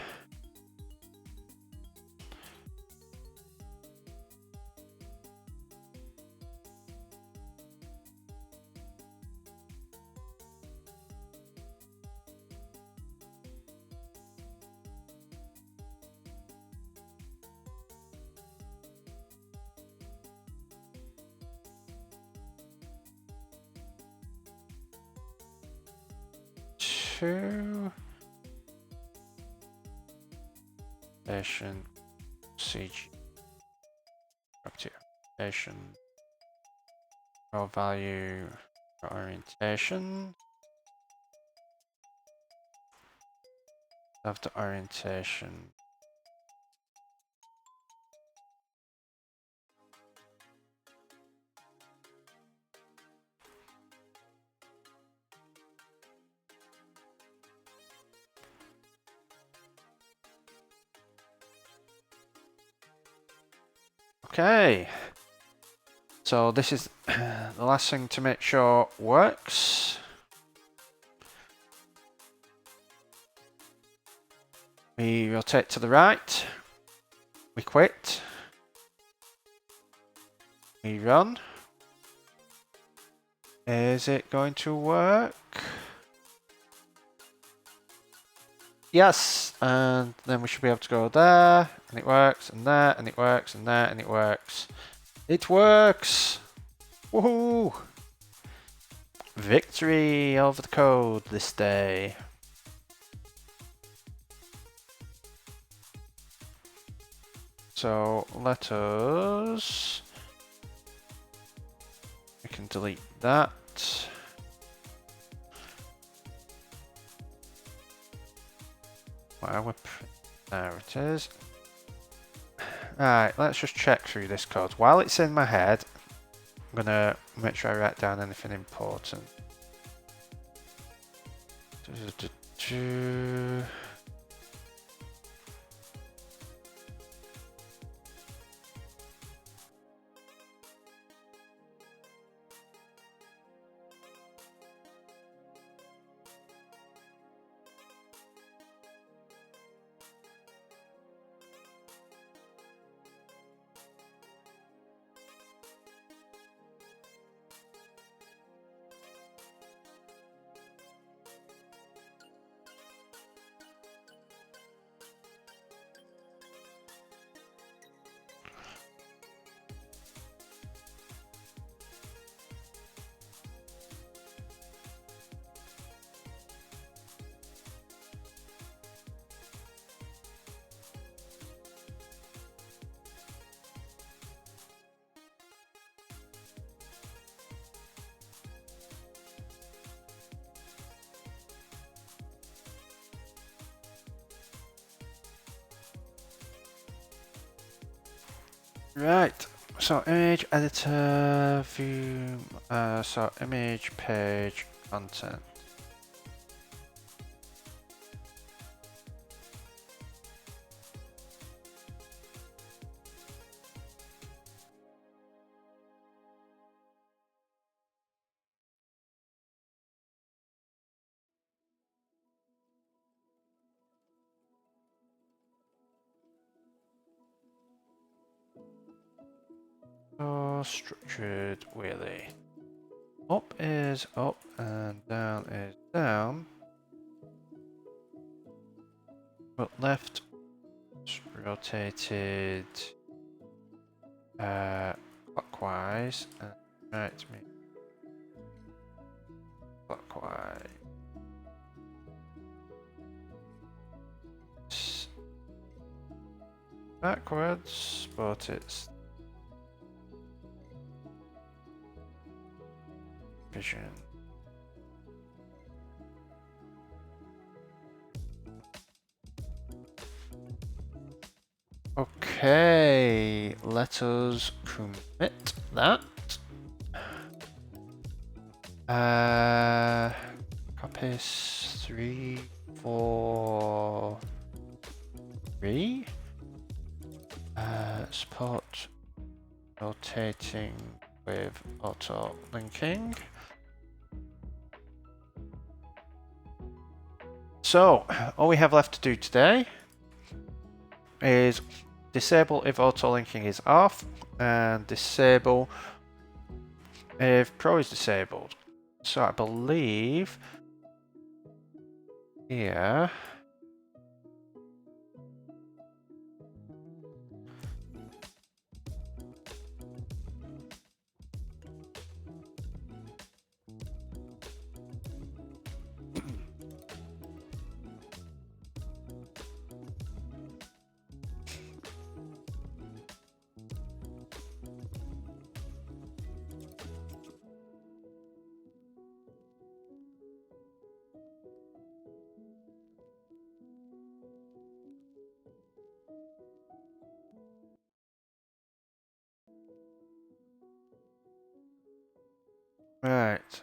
Station CG property orientation row value orientation of the orientation. Okay, so this is the last thing to make sure works. We rotate to the right, we quit, we run. Is it going to work? Yes, and then we should be able to go there, and it works, and there, and it works, and there, and it works. It works! Woohoo! Victory over the code this day. So let us... We can delete that. There it is. Alright, let's just check through this code. While it's in my head, I'm gonna make sure I write down anything important. Right, so image editor, view, so image, page, content. So structured wheelie. Up is up and down is down. But left rotated clockwise and right clockwise. Backwards, but it's vision. Okay, let us commit that. Coppice 3, 4, 3. Support rotating with auto linking. So, all we have left to do today is disable if auto linking is off and disable if Pro is disabled. So I believe here right.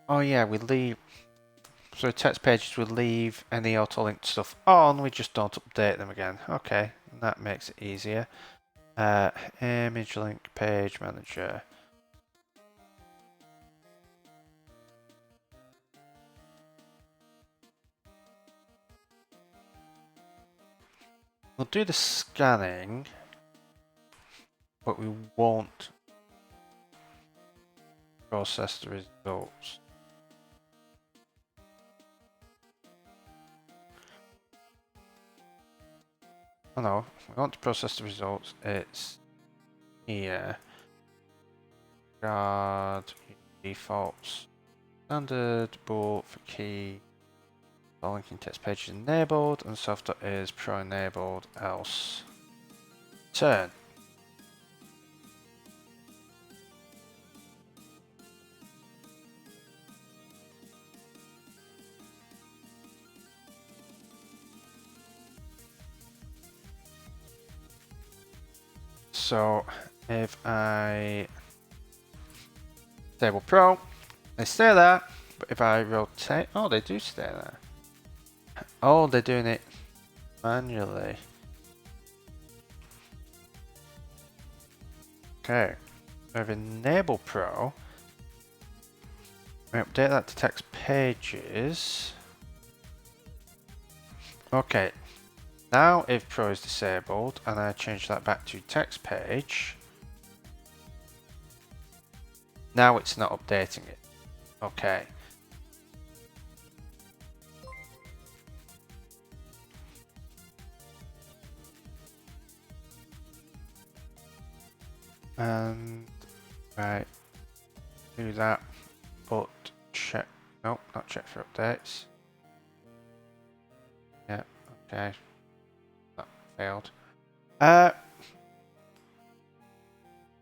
Oh yeah, we leave. So text pages will leave any auto-linked stuff on, we just don't update them again. Okay, that makes it easier. Image link page manager. We'll do the scanning, but we won't process the results. Oh no, we want to process the results. It's here. Guard defaults. Standard bool for key. All linking text page is enabled and soft.is pro enabled, else turn. So if I disable pro, they stay there, but if I rotate, oh, they do stay there. Oh, they're doing it manually. Okay, we have enable pro. We update that to text pages. Okay, now if pro is disabled and I change that back to text page, now it's not updating it. Okay. And right, do that, but check, nope, not check for updates. Yeah, okay, that failed.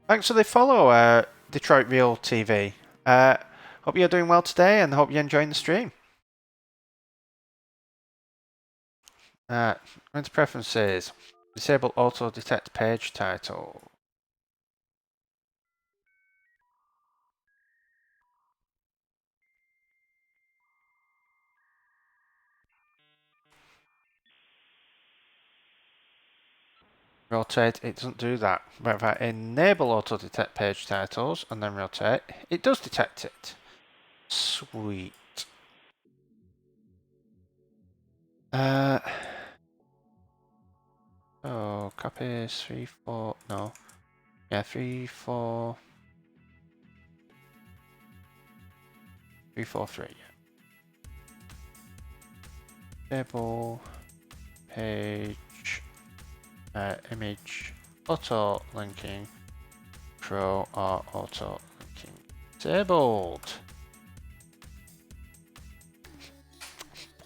Thanks for the follow, Detroit Real TV. Hope you're doing well today and hope you're enjoying the stream. Go into preferences, disable auto detect page title. Rotate, it doesn't do that. But if I enable auto detect page titles and then rotate, it does detect it. Sweet. Oh, Coppice 3, 4, no. Yeah, 3, 4. 3, 4, 3, yeah. Table, page, image, auto linking, pro or auto linking disabled.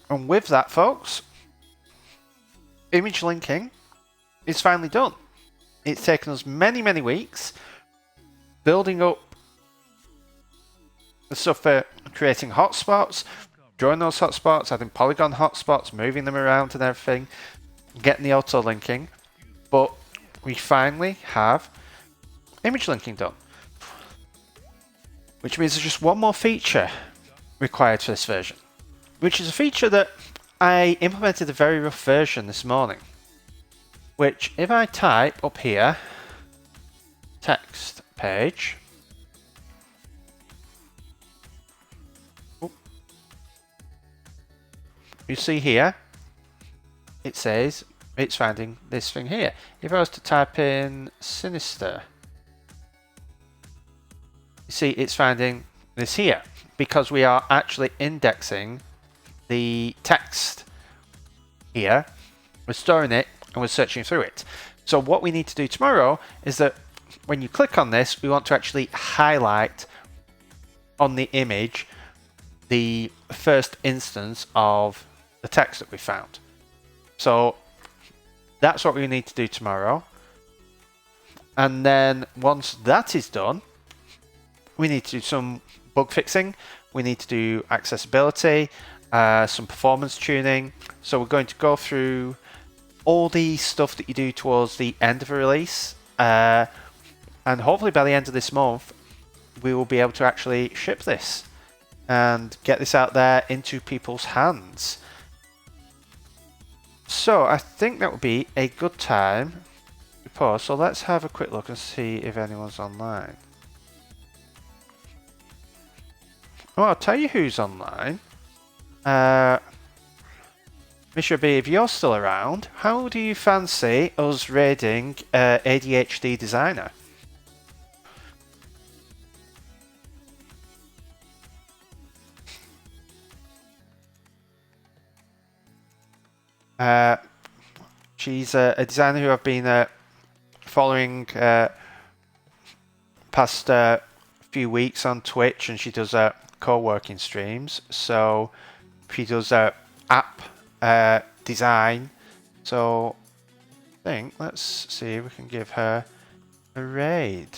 And with that, folks, image linking is finally done. It's taken us many, many weeks building up the stuff for creating hotspots, drawing those hotspots, adding polygon hotspots, moving them around and everything, getting the auto linking. But we finally have image linking done, which means there's just one more feature required for this version, which is a feature that I implemented a very rough version this morning, which if I type up here, text page, you see here, it says it's finding this thing here. If I was to type in sinister, you see it's finding this here because we are actually indexing the text here. We're storing it and we're searching through it. So what we need to do tomorrow is that when you click on this, we want to actually highlight on the image the first instance of the text that we found. So that's what we need to do tomorrow. And then once that is done, we need to do some bug fixing. We need to do accessibility, some performance tuning. So we're going to go through all the stuff that you do towards the end of a release. And hopefully by the end of this month, we will be able to actually ship this and get this out there into people's hands. So I think that would be a good time to pause. So let's have a quick look and see if anyone's online. Well, I'll tell you who's online. Mr. B, if you're still around, how do you fancy us raiding ADHD designer? She's a designer who I've been following past few weeks on Twitch, and she does co-working streams. So she does app design. So I think let's see if we can give her a raid.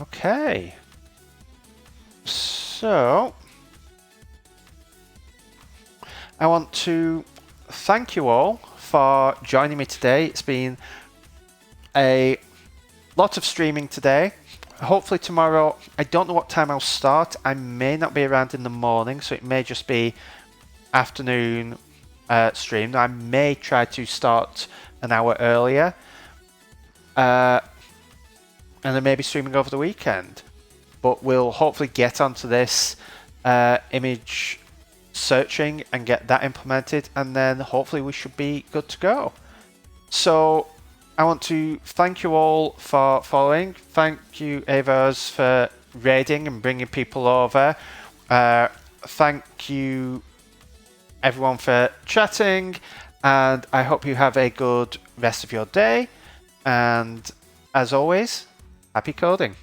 Okay. So I want to thank you all for joining me today. It's been a lot of streaming today. Hopefully tomorrow, I don't know what time I'll start. I may not be around in the morning, so it may just be afternoon stream. I may try to start an hour earlier. And then maybe streaming over the weekend. But we'll hopefully get onto this image searching and get that implemented, and then hopefully we should be good to go. So I want to thank you all for following. Thank you, Avos, for raiding and bringing people over. Thank you, everyone, for chatting, and I hope you have a good rest of your day. And as always, happy coding.